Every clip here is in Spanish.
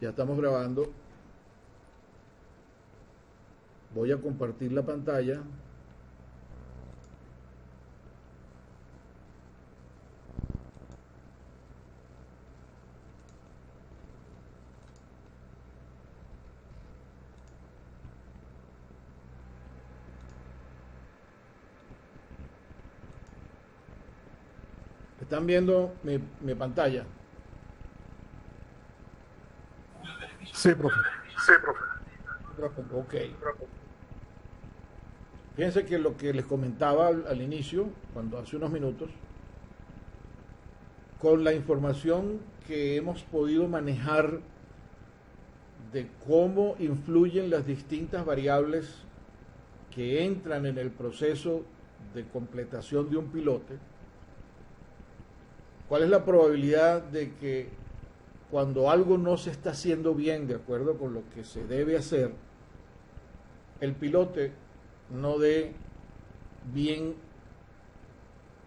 Ya estamos grabando. Voy a compartir la pantalla. ¿Están viendo mi pantalla? Sí, profe. Sí, profe. Ok. Fíjense que lo que les comentaba al inicio, cuando hace unos minutos, con la información que hemos podido manejar de cómo influyen las distintas variables que entran en el proceso de completación de un pilote, ¿cuál es la probabilidad de que cuando algo no se está haciendo bien de acuerdo con lo que se debe hacer, el pilote no dé bien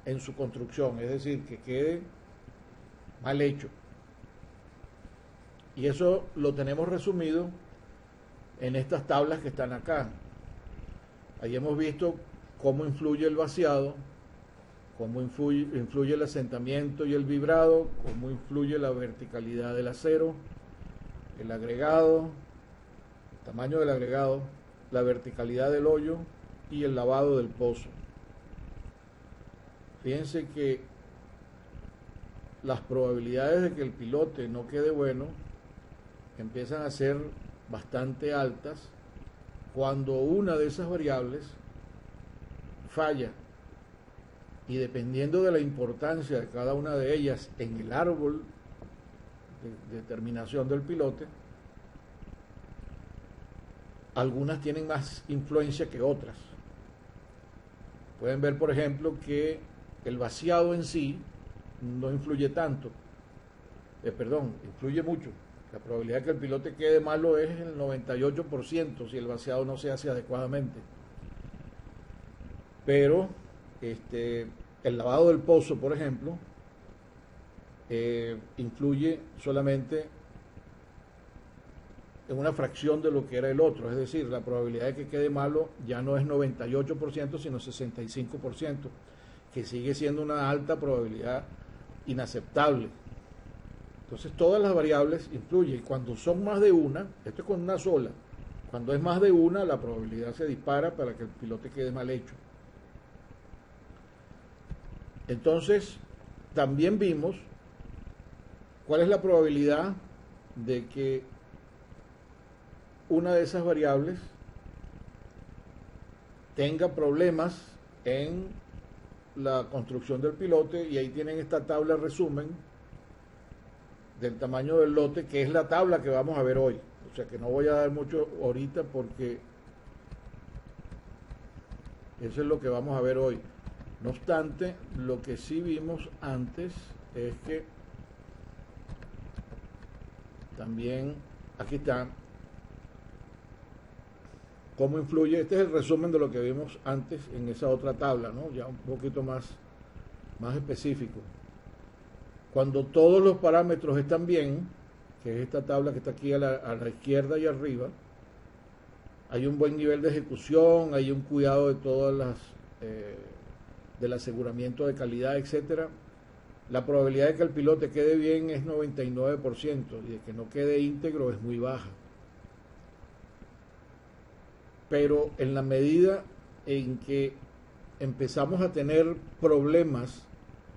en su construcción, es decir, que quede mal hecho? Y eso lo tenemos resumido en estas tablas que están acá. Ahí hemos visto cómo influye el vaciado, cómo influye el asentamiento y el vibrado, cómo influye la verticalidad del acero, el agregado, el tamaño del agregado, la verticalidad del hoyo y el lavado del pozo. Fíjense que las probabilidades de que el pilote no quede bueno empiezan a ser bastante altas cuando una de esas variables falla, y dependiendo de la importancia de cada una de ellas en el árbol de determinación del pilote, algunas tienen más influencia que otras. Pueden ver, por ejemplo, que el vaciado en sí no influye tanto, influye mucho. La probabilidad de que el pilote quede malo es el 98% si el vaciado no se hace adecuadamente. Pero el lavado del pozo, por ejemplo, influye solamente en una fracción de lo que era el otro. Es decir, la probabilidad de que quede malo ya no es 98%, sino 65%, que sigue siendo una alta probabilidad inaceptable. Entonces todas las variables influyen. Cuando son más de una, esto es con una sola, cuando es más de una, la probabilidad se dispara para que el pilote quede mal hecho. Entonces, también vimos cuál es la probabilidad de que una de esas variables tenga problemas en la construcción del pilote, y ahí tienen esta tabla resumen del tamaño del lote, que es la tabla que vamos a ver hoy. O sea que no voy a dar mucho ahorita porque eso es lo que vamos a ver hoy. No obstante, lo que sí vimos antes es que también aquí está cómo influye. Este es el resumen de lo que vimos antes en esa otra tabla, ¿no? Ya un poquito más específico. Cuando todos los parámetros están bien, que es esta tabla que está aquí a la izquierda y arriba, hay un buen nivel de ejecución, hay un cuidado de todas las del aseguramiento de calidad, etcétera. La probabilidad de que el pilote quede bien es 99%, y de que no quede íntegro es muy baja. Pero en la medida en que empezamos a tener problemas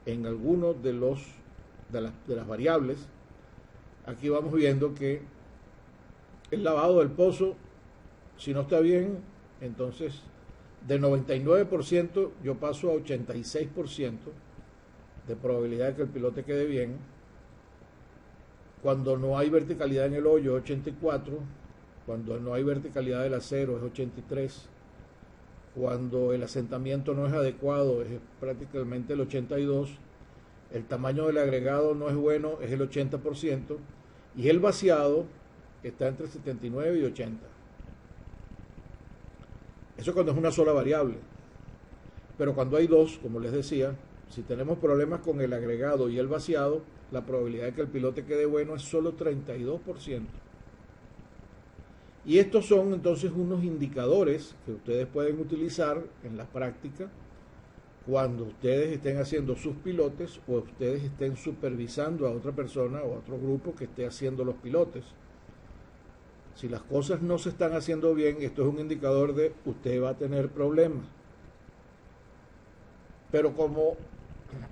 en algunos de las variables, aquí vamos viendo que el lavado del pozo, si no está bien, entonces de 99% yo paso a 86% de probabilidad de que el pilote quede bien. Cuando no hay verticalidad en el hoyo es 84%, cuando no hay verticalidad del acero es 83%, cuando el asentamiento no es adecuado es prácticamente el 82%, el tamaño del agregado no es bueno, es el 80%, y el vaciado está entre 79 y 80%. Eso cuando es una sola variable. Pero cuando hay dos, como les decía, si tenemos problemas con el agregado y el vaciado, la probabilidad de que el pilote quede bueno es solo 32%. Y estos son entonces unos indicadores que ustedes pueden utilizar en la práctica cuando ustedes estén haciendo sus pilotes o ustedes estén supervisando a otra persona o a otro grupo que esté haciendo los pilotes. Si las cosas no se están haciendo bien, esto es un indicador de usted va a tener problemas. Pero como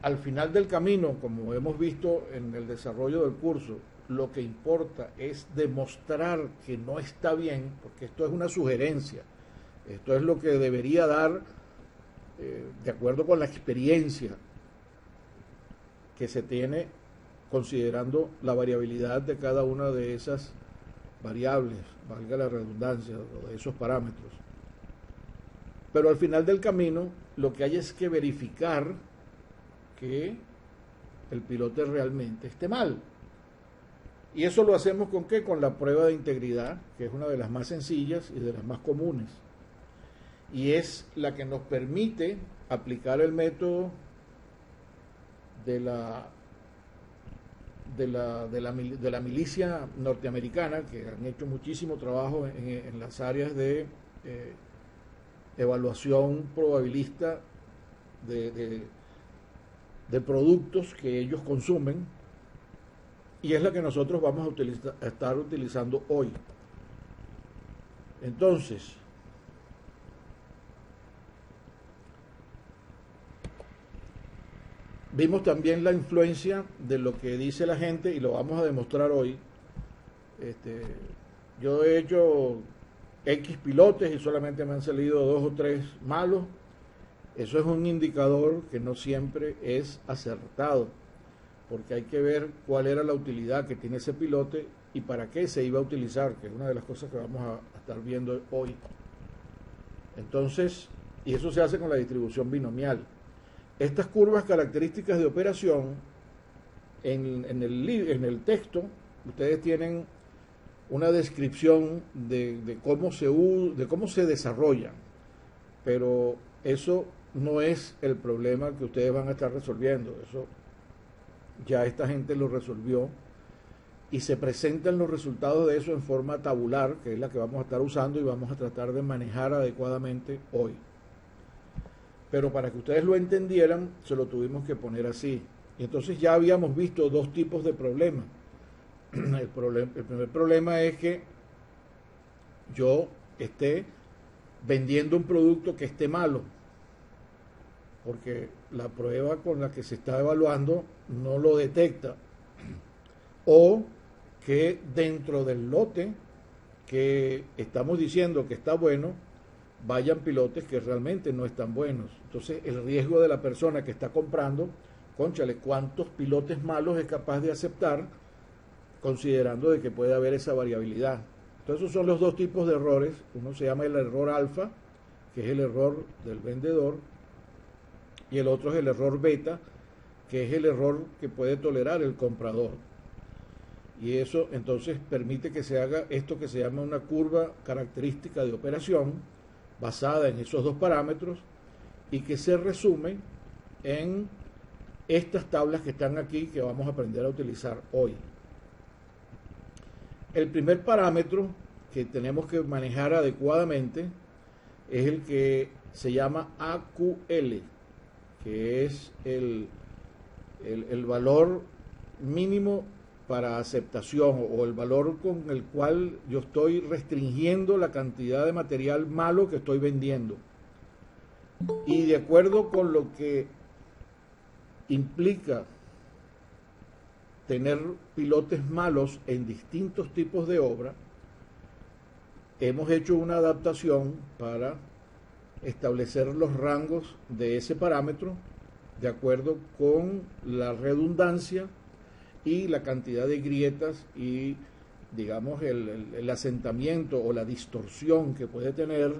al final del camino, como hemos visto en el desarrollo del curso, lo que importa es demostrar que no está bien, porque esto es una sugerencia, esto es lo que debería dar, de acuerdo con la experiencia que se tiene, considerando la variabilidad de cada una de esas variables, valga la redundancia, o de esos parámetros. Pero al final del camino, lo que hay es que verificar que el pilote realmente esté mal. Y eso lo hacemos ¿con qué? Con la prueba de integridad, que es una de las más sencillas y de las más comunes. Y es la que nos permite aplicar el método de la milicia norteamericana, que han hecho muchísimo trabajo en las áreas de evaluación probabilista de productos que ellos consumen, y es la que nosotros vamos a estar utilizando hoy. Entonces, vimos también la influencia de lo que dice la gente y lo vamos a demostrar hoy. Yo he hecho X pilotes y solamente me han salido 2 o 3 malos. Eso es un indicador que no siempre es acertado, porque hay que ver cuál era la utilidad que tiene ese pilote y para qué se iba a utilizar, que es una de las cosas que vamos a estar viendo hoy. Entonces, y eso se hace con la distribución binomial. Estas curvas características de operación, en el texto, ustedes tienen una descripción de cómo se desarrollan, pero eso no es el problema que ustedes van a estar resolviendo. Eso ya esta gente lo resolvió y se presentan los resultados de eso en forma tabular, que es la que vamos a estar usando y vamos a tratar de manejar adecuadamente hoy. Pero para que ustedes lo entendieran, se lo tuvimos que poner así. Y entonces ya habíamos visto 2 tipos de problemas. El primer problema es que yo esté vendiendo un producto que esté malo, porque la prueba con la que se está evaluando no lo detecta, o que dentro del lote que estamos diciendo que está bueno, vayan pilotes que realmente no están buenos. Entonces el riesgo de la persona que está comprando, cónchale, ¿cuántos pilotes malos es capaz de aceptar, considerando de que puede haber esa variabilidad? Entonces esos son los 2 tipos de errores. Uno se llama el error alfa, que es el error del vendedor, y el otro es el error beta, que es el error que puede tolerar el comprador. Y eso entonces permite que se haga esto que se llama una curva característica de operación, basada en esos 2 parámetros, y que se resume en estas tablas que están aquí, que vamos a aprender a utilizar hoy. El primer parámetro que tenemos que manejar adecuadamente es el que se llama AQL, que es el valor mínimo para aceptación, o el valor con el cual yo estoy restringiendo la cantidad de material malo que estoy vendiendo. Y de acuerdo con lo que implica tener pilotes malos en distintos tipos de obra, hemos hecho una adaptación para establecer los rangos de ese parámetro de acuerdo con la redundancia y la cantidad de grietas y, digamos, el asentamiento o la distorsión que puede tener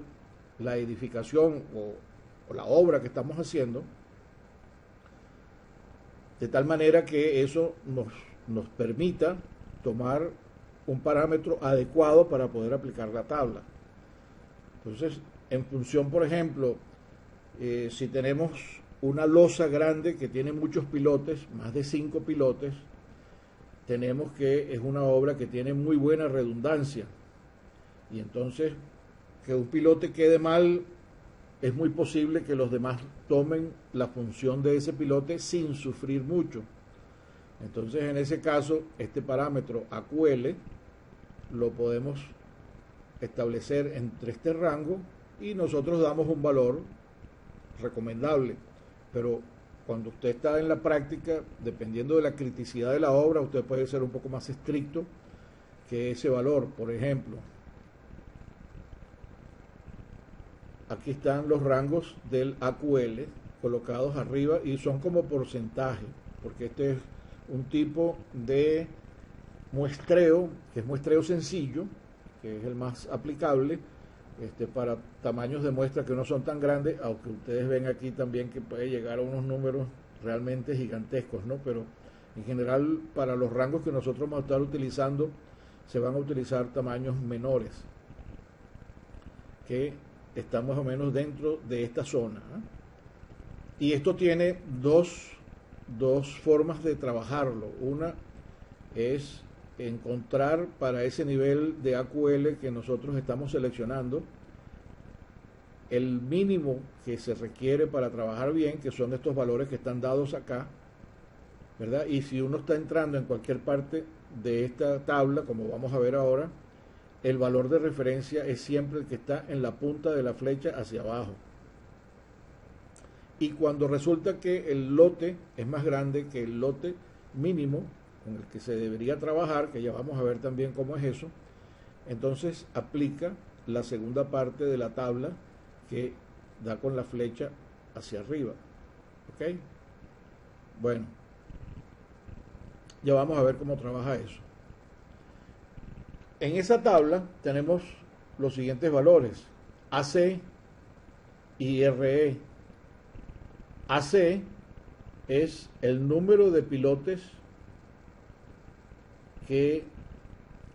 la edificación o la obra que estamos haciendo, de tal manera que eso nos permita tomar un parámetro adecuado para poder aplicar la tabla. Entonces, en función, por ejemplo, si tenemos una losa grande que tiene muchos pilotes, más de 5 pilotes, tenemos que es una obra que tiene muy buena redundancia. Y entonces, que un pilote quede mal, es muy posible que los demás tomen la función de ese pilote sin sufrir mucho. Entonces, en ese caso, este parámetro AQL lo podemos establecer entre este rango y nosotros damos un valor recomendable. Pero cuando usted está en la práctica, dependiendo de la criticidad de la obra, usted puede ser un poco más estricto que ese valor. Por ejemplo, aquí están los rangos del AQL colocados arriba y son como porcentaje, porque este es un tipo de muestreo, que es muestreo sencillo, que es el más aplicable para tamaños de muestra que no son tan grandes, aunque ustedes ven aquí también que puede llegar a unos números realmente gigantescos, ¿no? Pero en general, para los rangos que nosotros vamos a estar utilizando, se van a utilizar tamaños menores, que están más o menos dentro de esta zona, ¿eh? Y esto tiene dos formas de trabajarlo. Una es encontrar para ese nivel de AQL que nosotros estamos seleccionando el mínimo que se requiere para trabajar bien, que son estos valores que están dados acá, ¿verdad? Y si uno está entrando en cualquier parte de esta tabla, como vamos a ver ahora, el valor de referencia es siempre el que está en la punta de la flecha hacia abajo. Y cuando resulta que el lote es más grande que el lote mínimo con el que se debería trabajar, que ya vamos a ver también cómo es eso, entonces aplica la segunda parte de la tabla que da con la flecha hacia arriba. ¿Ok? Bueno, ya vamos a ver cómo trabaja eso. En esa tabla tenemos los siguientes valores: AC y RE. AC es el número de pilotes que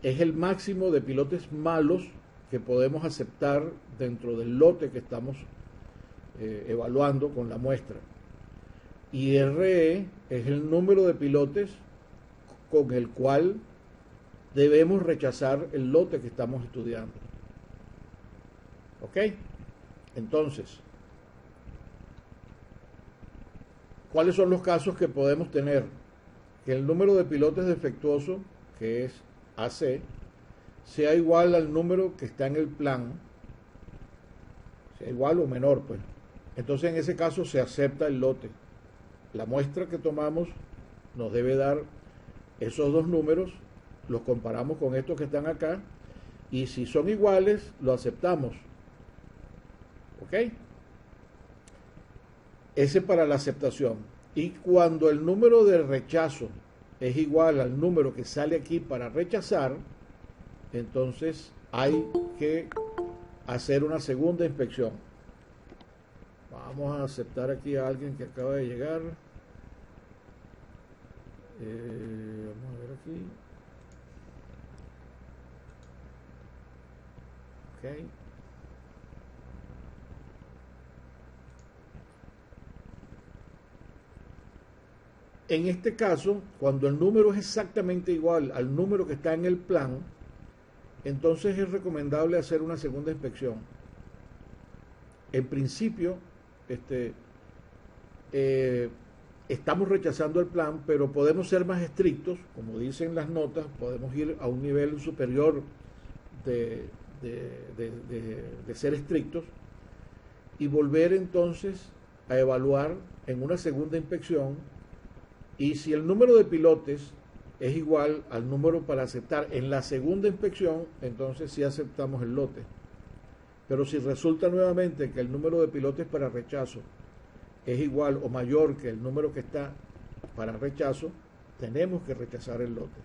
es el máximo de pilotes malos que podemos aceptar dentro del lote que estamos evaluando con la muestra. Y RE es el número de pilotes con el cual debemos rechazar el lote que estamos estudiando. ¿Ok? Entonces, ¿cuáles son los casos que podemos tener? Que el número de pilotes defectuosos, que es AC, sea igual al número que está en el plan, sea igual o menor, pues. Entonces, en ese caso se acepta el lote. La muestra que tomamos nos debe dar esos dos números, los comparamos con estos que están acá, y si son iguales, lo aceptamos. ¿Ok? Ese para la aceptación. Y cuando el número de rechazo es igual al número que sale aquí para rechazar, entonces hay que hacer una segunda inspección. Vamos a aceptar aquí a alguien que acaba de llegar. Vamos a ver aquí. Ok. En este caso, cuando el número es exactamente igual al número que está en el plan, entonces es recomendable hacer una segunda inspección. En principio, estamos rechazando el plan, pero podemos ser más estrictos, como dicen las notas, podemos ir a un nivel superior de ser estrictos y volver entonces a evaluar en una segunda inspección. Y si el número de pilotes es igual al número para aceptar en la segunda inspección, entonces sí aceptamos el lote. Pero si resulta nuevamente que el número de pilotes para rechazo es igual o mayor que el número que está para rechazo, tenemos que rechazar el lote.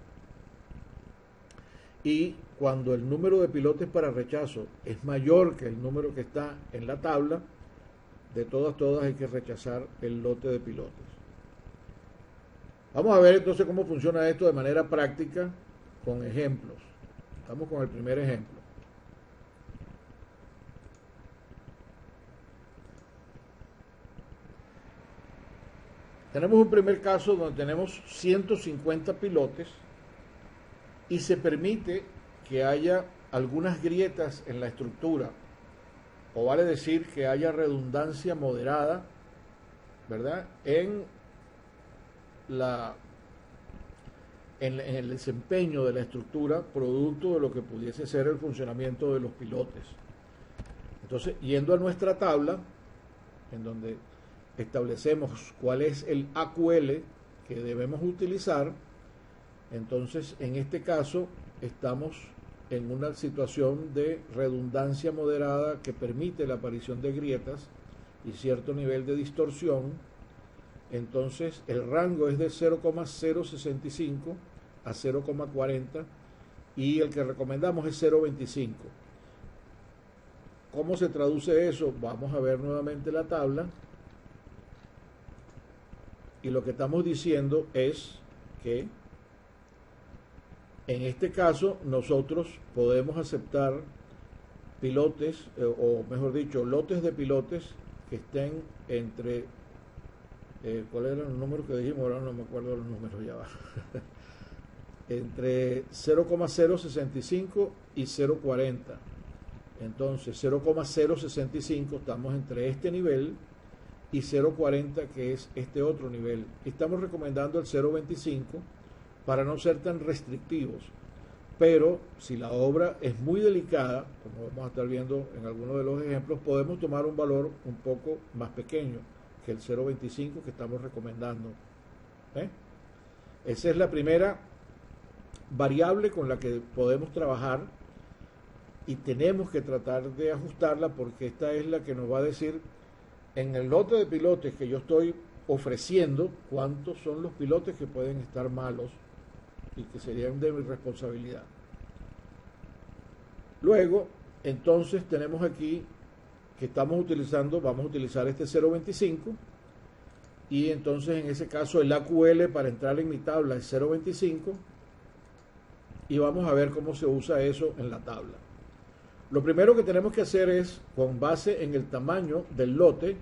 Y cuando el número de pilotes para rechazo es mayor que el número que está en la tabla, de todas hay que rechazar el lote de pilotes. Vamos a ver entonces cómo funciona esto de manera práctica con ejemplos. Estamos con el primer ejemplo. Tenemos un primer caso donde tenemos 150 pilotes y se permite que haya algunas grietas en la estructura, o vale decir que haya redundancia moderada, ¿verdad?, en el desempeño de la estructura, producto de lo que pudiese ser el funcionamiento de los pilotes. Entonces, yendo a nuestra tabla, en donde establecemos cuál es el AQL que debemos utilizar, entonces en este caso estamos en una situación de redundancia moderada que permite la aparición de grietas y cierto nivel de distorsión. Entonces el rango es de 0,065 a 0,40 y el que recomendamos es 0,25. ¿Cómo se traduce eso? Vamos a ver nuevamente la tabla. Y lo que estamos diciendo es que en este caso nosotros podemos aceptar pilotes, o mejor dicho, lotes de pilotes que estén entre, ¿cuáles eran los números que dijimos? Ahora no me acuerdo los números, ya va. Entre 0,065 y 0,40. Entonces 0,065 estamos entre este nivel y 0,40 que es este otro nivel. Estamos recomendando el 0,25 para no ser tan restrictivos, pero si la obra es muy delicada, como vamos a estar viendo en algunos de los ejemplos, podemos tomar un valor un poco más pequeño que el 0,25 que estamos recomendando. Esa es la primera variable con la que podemos trabajar y tenemos que tratar de ajustarla, porque esta es la que nos va a decir en el lote de pilotes que yo estoy ofreciendo cuántos son los pilotes que pueden estar malos y que serían de mi responsabilidad. Luego, entonces tenemos aquí que estamos utilizando, vamos a utilizar este 0,25 y entonces en ese caso el AQL para entrar en mi tabla es 0,25 y vamos a ver cómo se usa eso en la tabla. Lo primero que tenemos que hacer es, con base en el tamaño del lote,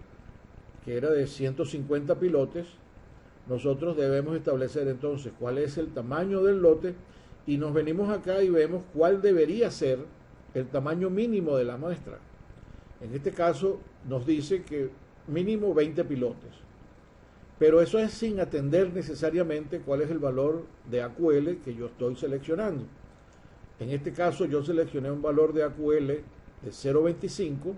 que era de 150 pilotes, nosotros debemos establecer entonces cuál es el tamaño del lote y nos venimos acá y vemos cuál debería ser el tamaño mínimo de la muestra. En este caso nos dice que mínimo 20 pilotes, pero eso es sin atender necesariamente cuál es el valor de AQL que yo estoy seleccionando. En este caso yo seleccioné un valor de AQL de 0,25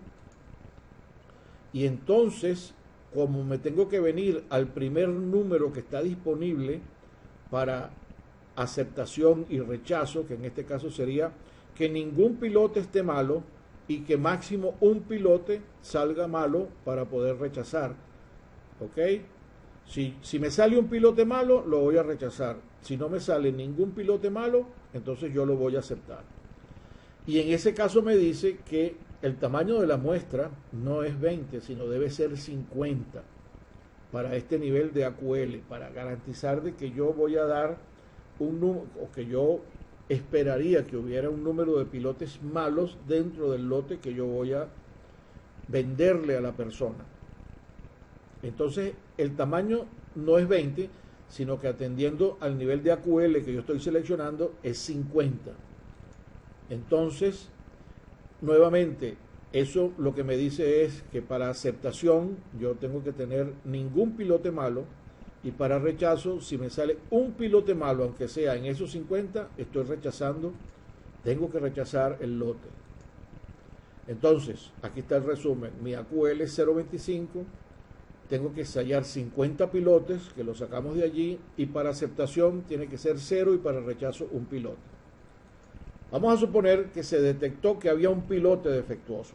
y entonces, como me tengo que venir al primer número que está disponible para aceptación y rechazo, que en este caso sería que ningún pilote esté malo y que máximo un pilote salga malo para poder rechazar. ¿Ok? Si me sale un pilote malo, lo voy a rechazar. Si no me sale ningún pilote malo, entonces yo lo voy a aceptar. Y en ese caso me dice que el tamaño de la muestra no es 20, sino debe ser 50 para este nivel de AQL, para garantizar de que yo voy a dar un número, o que yo esperaría que hubiera un número de pilotes malos dentro del lote que yo voy a venderle a la persona. Entonces, el tamaño no es 20, sino que atendiendo al nivel de AQL que yo estoy seleccionando es 50. Entonces, nuevamente, eso lo que me dice es que para aceptación yo tengo que tener ningún pilote malo, y para rechazo, si me sale un pilote malo, aunque sea en esos 50, estoy rechazando, tengo que rechazar el lote. Entonces, aquí está el resumen. Mi AQL es 0.25, tengo que ensayar 50 pilotes, que lo sacamos de allí, y para aceptación tiene que ser 0 y para rechazo un pilote. Vamos a suponer que se detectó que había un pilote defectuoso.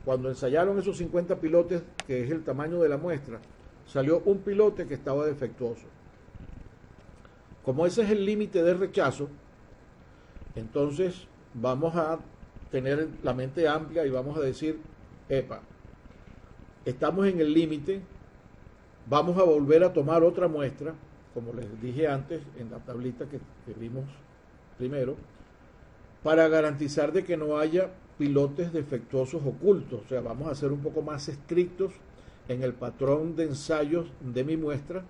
Cuando ensayaron esos 50 pilotes, que es el tamaño de la muestra, salió un pilote que estaba defectuoso. Como ese es el límite de rechazo, entonces vamos a tener la mente amplia y vamos a decir, epa, estamos en el límite, vamos a volver a tomar otra muestra, como les dije antes en la tablita que vimos primero, para garantizar de que no haya pilotes defectuosos ocultos. O sea, vamos a ser un poco más estrictos en el patrón de ensayos de mi muestra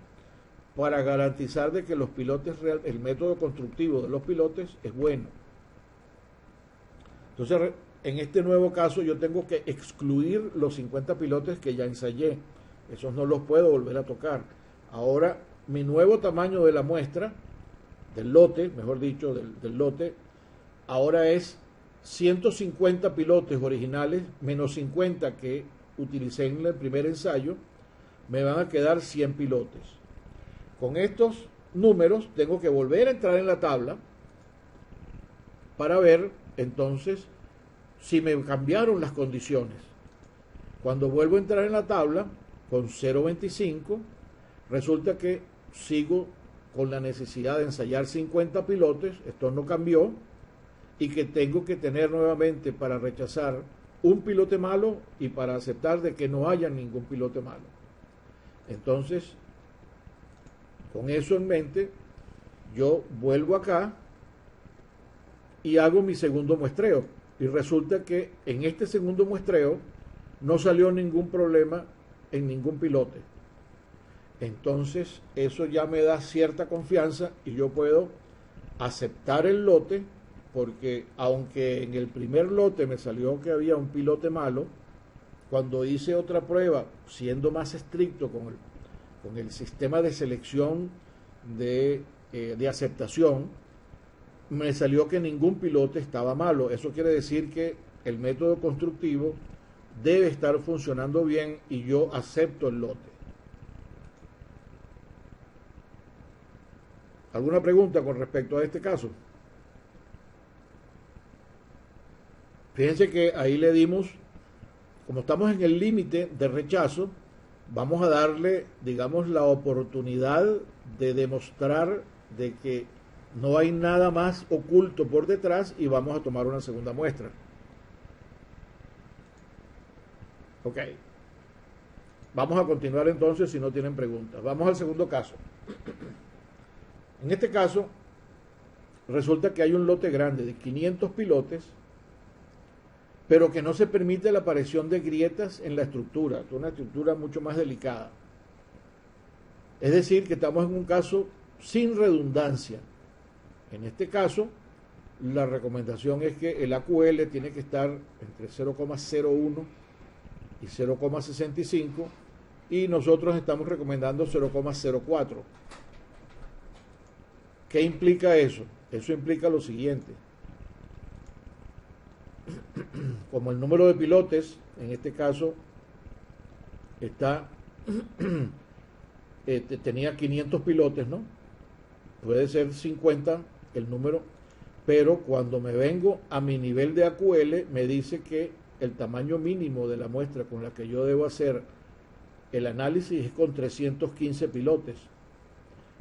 para garantizar de que los pilotes el método constructivo de los pilotes es bueno. Entonces, en este nuevo caso yo tengo que excluir los 50 pilotes que ya ensayé. Esos no los puedo volver a tocar. Ahora, mi nuevo tamaño de la muestra, del lote, mejor dicho, del lote, ahora es 150 pilotes originales menos 50 que utilicé en el primer ensayo, me van a quedar 100 pilotes. Con estos números tengo que volver a entrar en la tabla para ver entonces si me cambiaron las condiciones. Cuando vuelvo a entrar en la tabla con 0.25, resulta que sigo con la necesidad de ensayar 50 pilotes, esto no cambió, y que tengo que tener nuevamente para rechazar un pilote malo y para aceptar de que no haya ningún pilote malo. Entonces, con eso en mente, yo vuelvo acá y hago mi segundo muestreo. Y resulta que en este segundo muestreo no salió ningún problema en ningún pilote. Entonces, eso ya me da cierta confianza y yo puedo aceptar el lote, porque aunque en el primer lote me salió que había un pilote malo, cuando hice otra prueba, siendo más estricto con el sistema de selección de aceptación, me salió que ningún pilote estaba malo. Eso quiere decir que el método constructivo debe estar funcionando bien y yo acepto el lote. ¿Alguna pregunta con respecto a este caso? Fíjense que ahí le dimos, como estamos en el límite de rechazo, vamos a darle, digamos, la oportunidad de demostrar de que no hay nada más oculto por detrás y vamos a tomar una segunda muestra. Ok. Vamos a continuar entonces si no tienen preguntas. Vamos al segundo caso. En este caso, resulta que hay un lote grande de 500 pilotes, pero que no se permite la aparición de grietas en la estructura, es una estructura mucho más delicada. Es decir, que estamos en un caso sin redundancia. En este caso, la recomendación es que el AQL tiene que estar entre 0,01 y 0,65 y nosotros estamos recomendando 0,04. ¿Qué implica eso? Eso implica lo siguiente. Como el número de pilotes, en este caso, tenía 500 pilotes, ¿no? Puede ser 50 el número, pero cuando me vengo a mi nivel de AQL, me dice que el tamaño mínimo de la muestra con la que yo debo hacer el análisis es con 315 pilotes.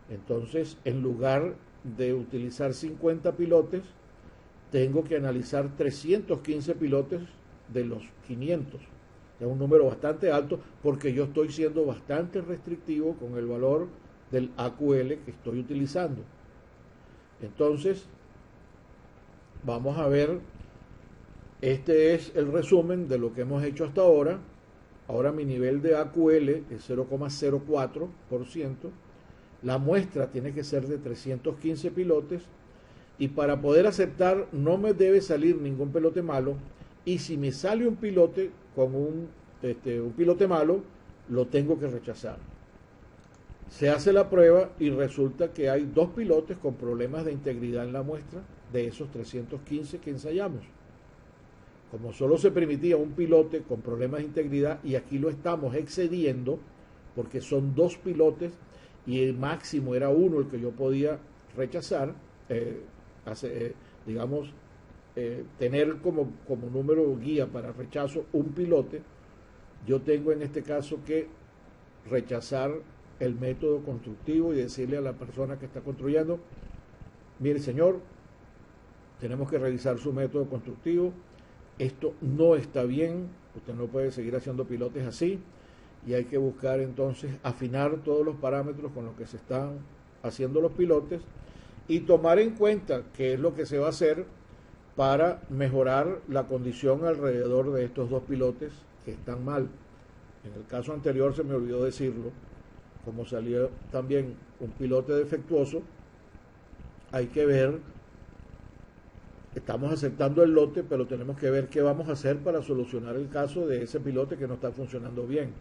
Entonces, en lugar de utilizar 50 pilotes, tengo que analizar 315 pilotes de los 500. Es un número bastante alto porque yo estoy siendo bastante restrictivo con el valor del AQL que estoy utilizando. Entonces, vamos a ver, este es el resumen de lo que hemos hecho hasta ahora. Ahora mi nivel de AQL es 0,04%. La muestra tiene que ser de 315 pilotes y para poder aceptar no me debe salir ningún pilote malo, y si me sale un pilote con un pilote malo, lo tengo que rechazar. Se hace la prueba y resulta que hay 2 pilotes con problemas de integridad en la muestra de esos 315 que ensayamos. Como solo se permitía un pilote con problemas de integridad, y aquí lo estamos excediendo porque son 2 pilotes y el máximo era 1 el que yo podía rechazar, tener como número guía para rechazo un pilote, yo tengo en este caso que rechazar el método constructivo y decirle a la persona que está construyendo: mire señor, tenemos que revisar su método constructivo, esto no está bien, usted no puede seguir haciendo pilotes así, y hay que buscar entonces afinar todos los parámetros con los que se están haciendo los pilotes y tomar en cuenta qué es lo que se va a hacer para mejorar la condición alrededor de estos 2 pilotes que están mal. En el caso anterior se me olvidó decirlo, como salió también un pilote defectuoso, hay que ver estamos aceptando el lote, pero tenemos que ver qué vamos a hacer para solucionar el caso de ese pilote que no está funcionando bien.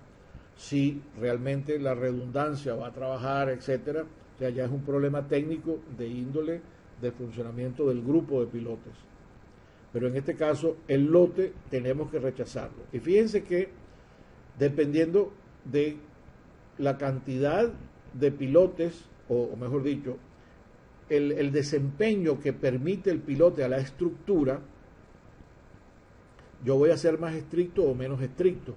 Si realmente la redundancia va a trabajar, etcétera, o sea, ya es un problema técnico de índole del funcionamiento del grupo de pilotes. Pero en este caso, el lote tenemos que rechazarlo. Y fíjense que dependiendo de la cantidad de pilotes, o mejor dicho, el desempeño que permite el pilote a la estructura, yo voy a ser más estricto o menos estricto.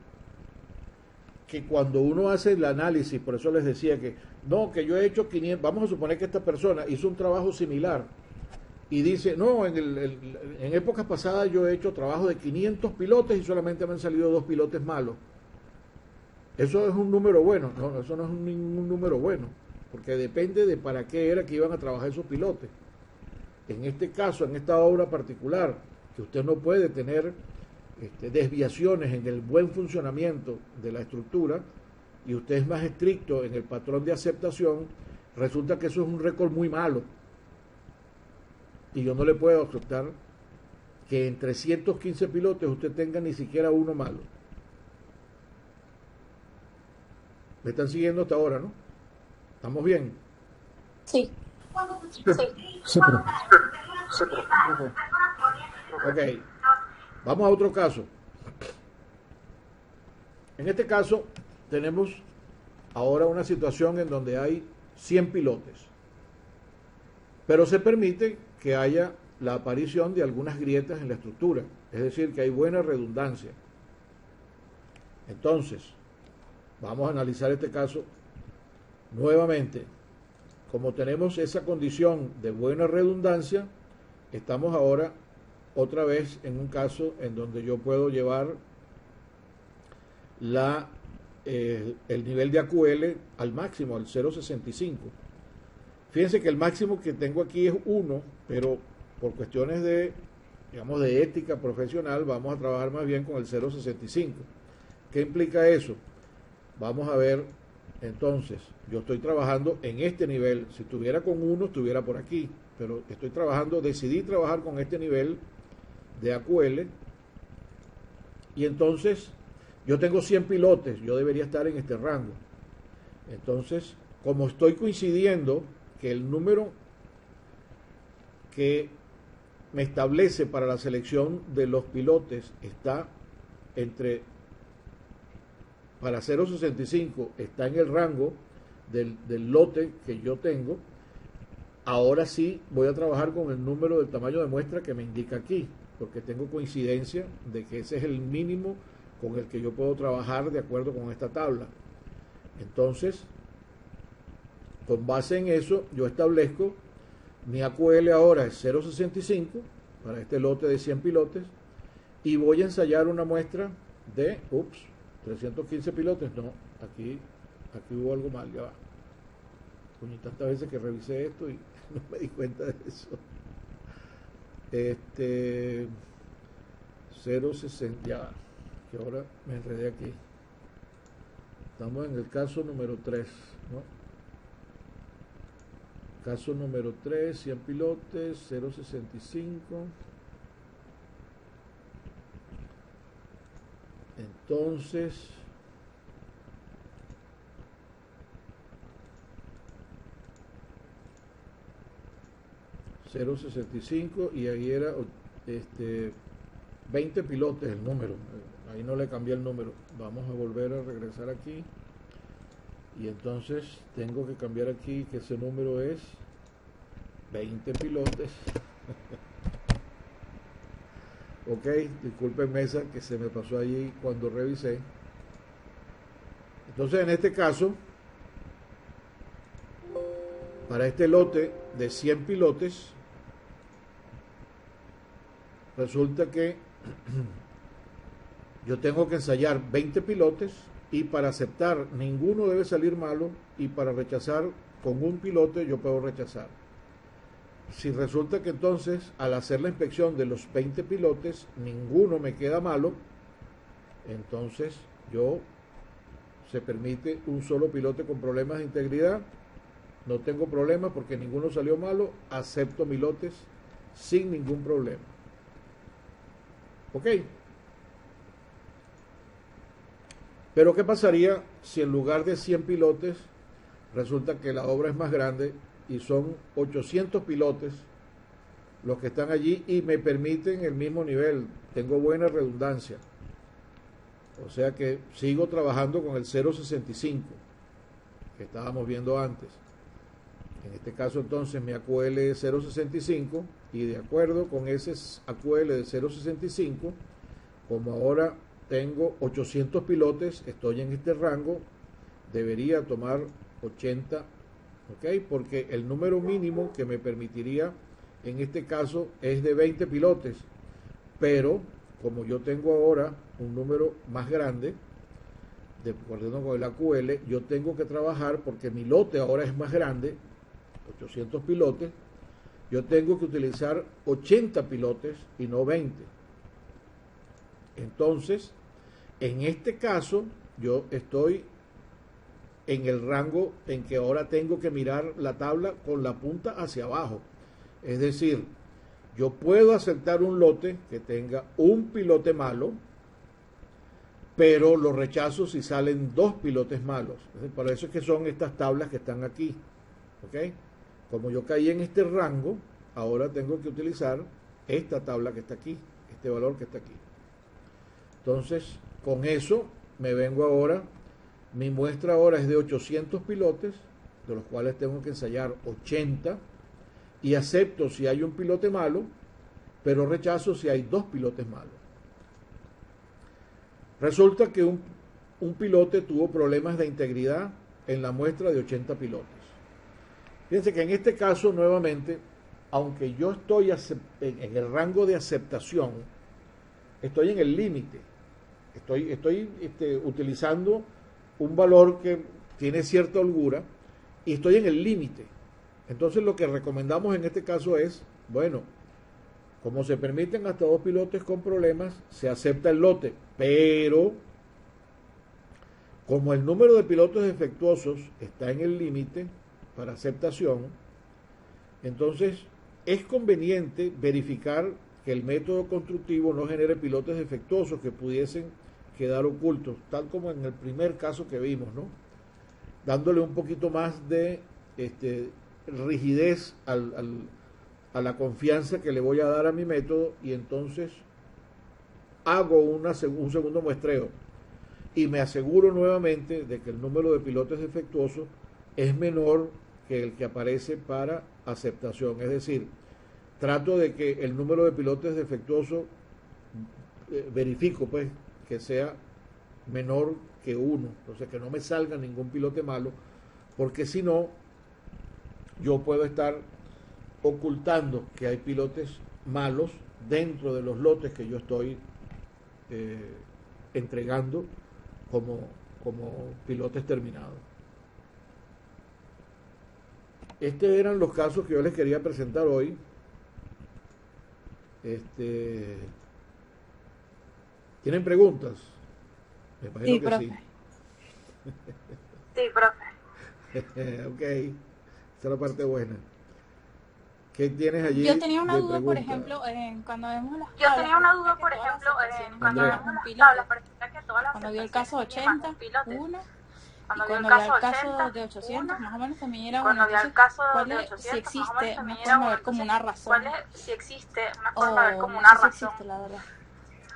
Que cuando uno hace el análisis, por eso les decía que, no, que yo he hecho 500, vamos a suponer que esta persona hizo un trabajo similar, y dice, no, en épocas pasadas yo he hecho trabajo de 500 pilotes y solamente me han salido 2 pilotes malos. Eso es un número bueno. No, eso no es ningún número bueno, porque depende de para qué era que iban a trabajar esos pilotes. En este caso, en esta obra particular, que usted no puede tener desviaciones en el buen funcionamiento de la estructura, y usted es más estricto en el patrón de aceptación, resulta que eso es un récord muy malo. Y yo no le puedo aceptar que en 315 pilotos usted tenga ni siquiera uno malo. ¿Me están siguiendo hasta ahora, no? ¿Estamos bien? Sí. Sí, profe. Ok. Vamos a otro caso. En este caso tenemos ahora una situación en donde hay 100 pilotes, pero se permite que haya la aparición de algunas grietas en la estructura, es decir, que hay buena redundancia. Entonces, vamos a analizar este caso nuevamente. Como tenemos esa condición de buena redundancia, estamos ahora otra vez en un caso en donde yo puedo llevar el nivel de AQL al máximo, al 0.65. Fíjense que el máximo que tengo aquí es 1, pero por cuestiones de, digamos, de ética profesional, vamos a trabajar más bien con el 0.65. ¿Qué implica eso? Vamos a ver, entonces, yo estoy trabajando en este nivel. Si estuviera con 1, estuviera por aquí, pero estoy trabajando, decidí trabajar con este nivel de AQL, y entonces yo tengo 100 pilotes, yo debería estar en este rango. Entonces, como estoy coincidiendo que el número que me establece para la selección de los pilotes está para 0.65 está en el rango del lote que yo tengo, ahora sí voy a trabajar con el número del tamaño de muestra que me indica aquí, porque tengo coincidencia de que ese es el mínimo con el que yo puedo trabajar de acuerdo con esta tabla. Entonces, con base en eso, yo establezco mi AQL ahora es 0.65 para este lote de 100 pilotes, y voy a ensayar una muestra de, 315 pilotes, no, aquí hubo algo mal, ya va. Coño, tantas veces que revisé esto y no me di cuenta de eso. 0.60, ya va, que ahora me enredé aquí. Estamos en el caso número 3, ¿no? Caso número 3, 100 pilotes, 0.65. Entonces, $0.65, y ahí era 20 pilotes el número. Ahí no le cambié el número. Vamos a volver a regresar aquí. Y entonces tengo que cambiar aquí que ese número es 20 pilotes. Ok, discúlpenme esa que se me pasó allí cuando revisé. Entonces, en este caso, para este lote de 100 pilotes, resulta que yo tengo que ensayar 20 pilotes, y para aceptar ninguno debe salir malo, y para rechazar con un pilote yo puedo rechazar. Si resulta que entonces al hacer la inspección de los 20 pilotes ninguno me queda malo, entonces se permite un solo pilote con problemas de integridad, no tengo problema porque ninguno salió malo, acepto mi lotes sin ningún problema. ¿Ok? Pero ¿qué pasaría si en lugar de 100 pilotes resulta que la obra es más grande y son 800 pilotes los que están allí y me permiten el mismo nivel? Tengo buena redundancia. O sea que sigo trabajando con el 0.65 que estábamos viendo antes. En este caso entonces mi AQL es 0.65 y de acuerdo con ese AQL de 0.65, como ahora tengo 800 pilotes, estoy en este rango, debería tomar 80, ¿ok? Porque el número mínimo que me permitiría en este caso es de 20 pilotes, pero como yo tengo ahora un número más grande, de acuerdo con el AQL, yo tengo que trabajar porque mi lote ahora es más grande, 800 pilotes, yo tengo que utilizar 80 pilotes y no 20. Entonces, en este caso, yo estoy en el rango en que ahora tengo que mirar la tabla con la punta hacia abajo. Es decir, yo puedo aceptar un lote que tenga un pilote malo, pero lo rechazo si salen dos pilotes malos. Por eso es que son estas tablas que están aquí. ¿Ok? Como yo caí en este rango, ahora tengo que utilizar esta tabla que está aquí, este valor que está aquí. Entonces, con eso me vengo ahora, mi muestra ahora es de 800 pilotes, de los cuales tengo que ensayar 80, y acepto si hay un pilote malo, pero rechazo si hay dos pilotes malos. Resulta que un pilote tuvo problemas de integridad en la muestra de 80 pilotos. Fíjense que en este caso, nuevamente, aunque yo estoy en el rango de aceptación, estoy en el límite. Estoy utilizando un valor que tiene cierta holgura y estoy en el límite. Entonces lo que recomendamos en este caso es, bueno, como se permiten hasta dos pilotos con problemas, se acepta el lote, pero como el número de pilotos defectuosos está en el límite para aceptación, entonces es conveniente verificar que el método constructivo no genere pilotos defectuosos que pudiesen quedar ocultos, tal como en el primer caso que vimos, ¿no? Dándole un poquito más de rigidez a la confianza que le voy a dar a mi método, y entonces hago un segundo muestreo y me aseguro nuevamente de que el número de pilotos defectuosos es menor que el que aparece para aceptación. Es decir, trato de que el número de pilotos defectuosos, verifico pues que sea menor que 1, o sea que no me salga ningún pilote malo, porque si no, yo puedo estar ocultando que hay pilotes malos dentro de los lotes que yo estoy entregando como pilotes terminados. Estos eran los casos que yo les quería presentar hoy. ¿Tienen preguntas? Me imagino Sí, que profe. sí. Sí, profe. Ok, esa es la parte buena. ¿Qué tienes allí Yo tenía una de duda, pregunta? por ejemplo, cuando vemos las Yo tablas, tenía una duda, pareciera por que todas ejemplo, las aceptaciones cuando Andrea. tienen vemos más las un tablas, pilote. pareciera que todas las Cuando vi el caso aceptaciones tienen más 80, un pilote. uno. Y Cuando vi el cuando vi caso el caso 80, de 800, uno. más o menos también Y era uno. cuando vi el Entonces, caso ¿cuál de es, si 800, más o menos existe también una era forma de uno. ver como Entonces, una ¿cuál razón? es, si existe una forma de ver como No una sé si razón? existe, la verdad.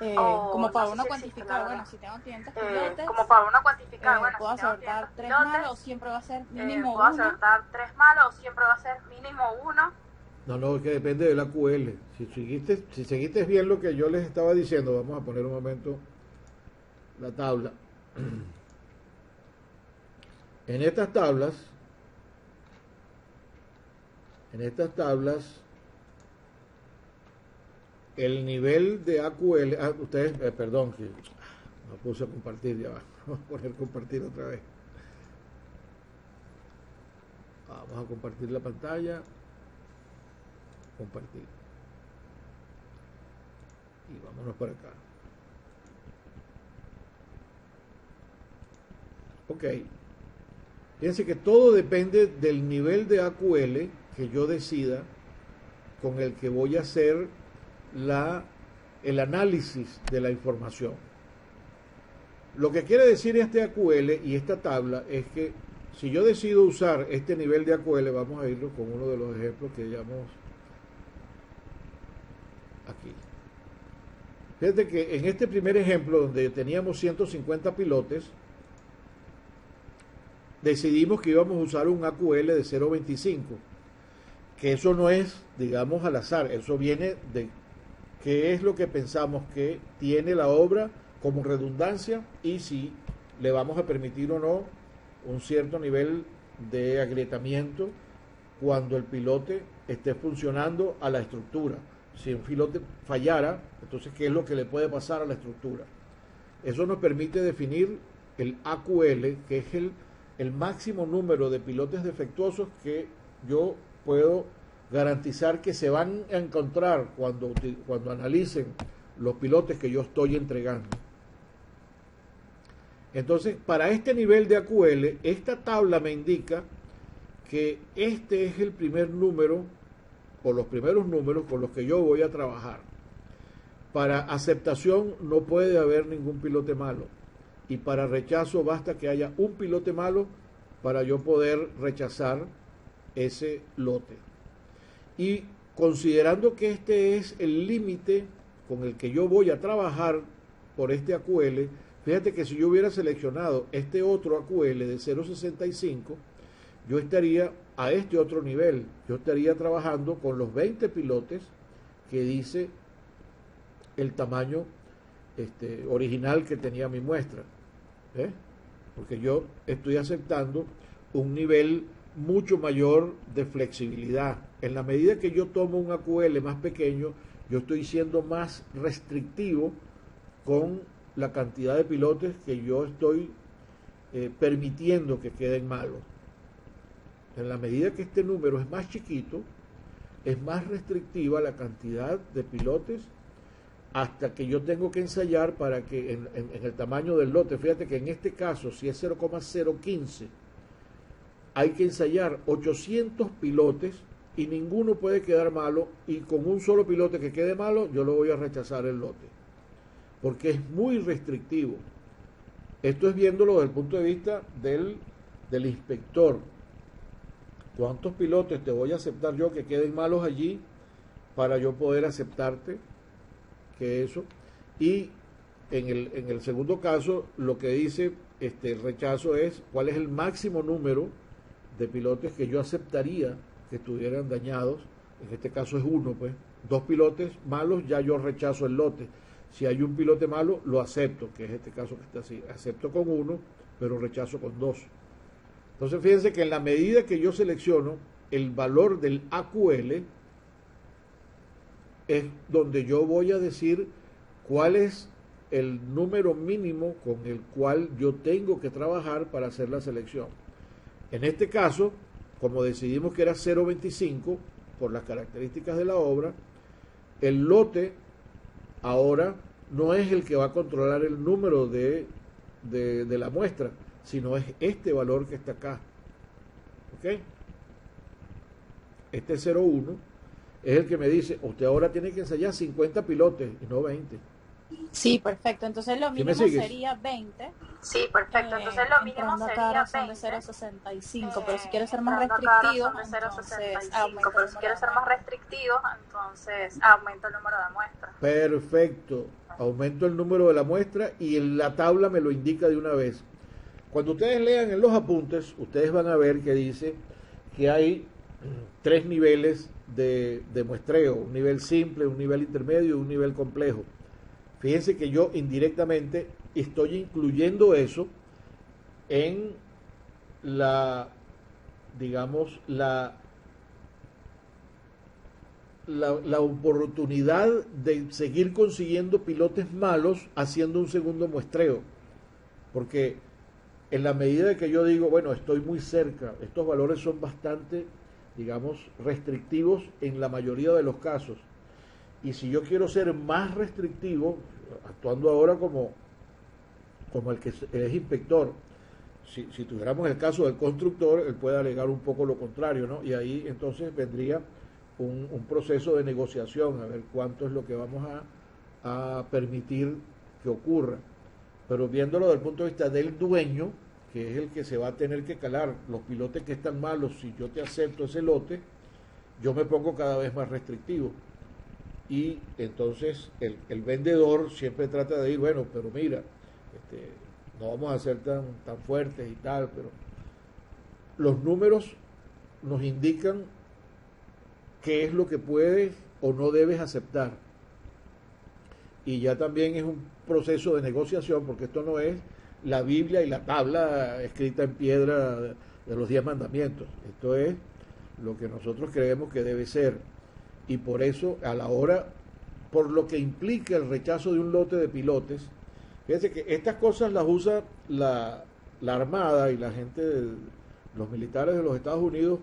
O Como no para sé uno si existe, la cuantificar, bueno, verdad. si tengo 500 pilotes, Como para uno cuantificar, bueno, puedo si tengo acertar 500 3 malos, o pilotes, siempre va a ser mínimo puedo uno. acertar 3 malos, o siempre va a ser mínimo 1. No, es que depende del AQL. Si seguiste bien lo que yo les estaba diciendo, vamos a poner un momento la tabla. En estas tablas, el nivel de AQL, ustedes, perdón, que no puse a compartir, ya va, vamos a poner compartir otra vez. Vamos a compartir la pantalla, compartir. Y vámonos para acá. Ok. Fíjense que todo depende del nivel de AQL que yo decida con el que voy a hacer el análisis de la información. Lo que quiere decir este AQL y esta tabla es que si yo decido usar este nivel de AQL, vamos a irlo con uno de los ejemplos que llamamos aquí. Fíjate que en este primer ejemplo, donde teníamos 150 pilotes, decidimos que íbamos a usar un AQL de 0.25, que eso no es, digamos, al azar, eso viene de qué es lo que pensamos que tiene la obra como redundancia y si le vamos a permitir o no un cierto nivel de agrietamiento cuando el pilote esté funcionando a la estructura. Si un pilote fallara, entonces ¿qué es lo que le puede pasar a la estructura? Eso nos permite definir el AQL, que es el máximo número de pilotes defectuosos que yo puedo garantizar que se van a encontrar cuando analicen los pilotes que yo estoy entregando. Entonces, para este nivel de AQL, esta tabla me indica que este es el primer número, o los primeros números con los que yo voy a trabajar. Para aceptación no puede haber ningún pilote malo, y para rechazo basta que haya un pilote malo para yo poder rechazar ese lote. Y considerando que este es el límite con el que yo voy a trabajar por este AQL, fíjate que si yo hubiera seleccionado este otro AQL de 0.65, yo estaría a este otro nivel. Yo estaría trabajando con los 20 pilotes que dice el tamaño original que tenía mi muestra. Porque yo estoy aceptando un nivel mucho mayor de flexibilidad. En la medida que yo tomo un AQL más pequeño, yo estoy siendo más restrictivo con la cantidad de pilotes que yo estoy permitiendo que queden malos. En la medida que este número es más chiquito, es más restrictiva la cantidad de pilotes hasta que yo tengo que ensayar para que en el tamaño del lote, fíjate que en este caso, si es 0,015, hay que ensayar 800 pilotes y ninguno puede quedar malo, y con un solo pilote que quede malo, yo lo voy a rechazar el lote, porque es muy restrictivo. Esto es viéndolo desde el punto de vista del inspector. ¿Cuántos pilotes te voy a aceptar yo que queden malos allí para yo poder aceptarte que eso? Y en el segundo caso, lo que dice el rechazo es cuál es el máximo número de pilotes que yo aceptaría que estuvieran dañados. En este caso es uno, pues. 2 pilotes malos, ya yo rechazo el lote. Si hay un pilote malo, lo acepto, que es este caso que está así. Acepto con 1, pero rechazo con 2. Entonces, fíjense que en la medida que yo selecciono el valor del AQL, es donde yo voy a decir cuál es el número mínimo con el cual yo tengo que trabajar para hacer la selección. En este caso, como decidimos que era 0.25 por las características de la obra, el lote ahora no es el que va a controlar el número de la muestra, sino es este valor que está acá. ¿Ok? Este 0.1 es el que me dice, usted ahora tiene que ensayar 50 pilotes y no 20. Sí, perfecto. Entonces lo ¿Sí mínimo sería 20. Sí, perfecto. Entonces lo mínimo Entrando sería acá son 20. de 0.65, pero si quieres ser más Entrando acá restrictivo, son de entonces 0.65, aumenta pero el si número quieres de ser más restrictivo, entonces aumenta el número de muestras. Perfecto. Aumento el número de la muestra y en la tabla me lo indica de una vez. Cuando ustedes lean en los apuntes, ustedes van a ver que dice que hay 3 niveles de muestreo, un nivel simple, un nivel intermedio y un nivel complejo. Fíjense que yo indirectamente estoy incluyendo eso en la, digamos, la oportunidad de seguir consiguiendo pilotes malos haciendo un segundo muestreo. Porque en la medida de que yo digo, bueno, estoy muy cerca, estos valores son bastante, digamos, restrictivos en la mayoría de los casos. Y si yo quiero ser más restrictivo, actuando ahora como el que es inspector, si tuviéramos el caso del constructor, él puede alegar un poco lo contrario, ¿no? Y ahí entonces vendría un proceso de negociación, a ver cuánto es lo que vamos a permitir que ocurra. Pero viéndolo desde el punto de vista del dueño, que es el que se va a tener que calar los pilotes que están malos, si yo te acepto ese lote, yo me pongo cada vez más restrictivo. Y entonces el vendedor siempre trata de decir, bueno, pero mira, no vamos a ser tan fuertes y tal, pero los números nos indican qué es lo que puedes o no debes aceptar. Y ya también es un proceso de negociación, porque esto no es la Biblia y la tabla escrita en piedra de los 10 mandamientos. Esto es lo que nosotros creemos que debe ser. Y por eso, a la hora, por lo que implica el rechazo de un lote de pilotes, fíjense que estas cosas las usa la Armada y la gente, los militares de los Estados Unidos,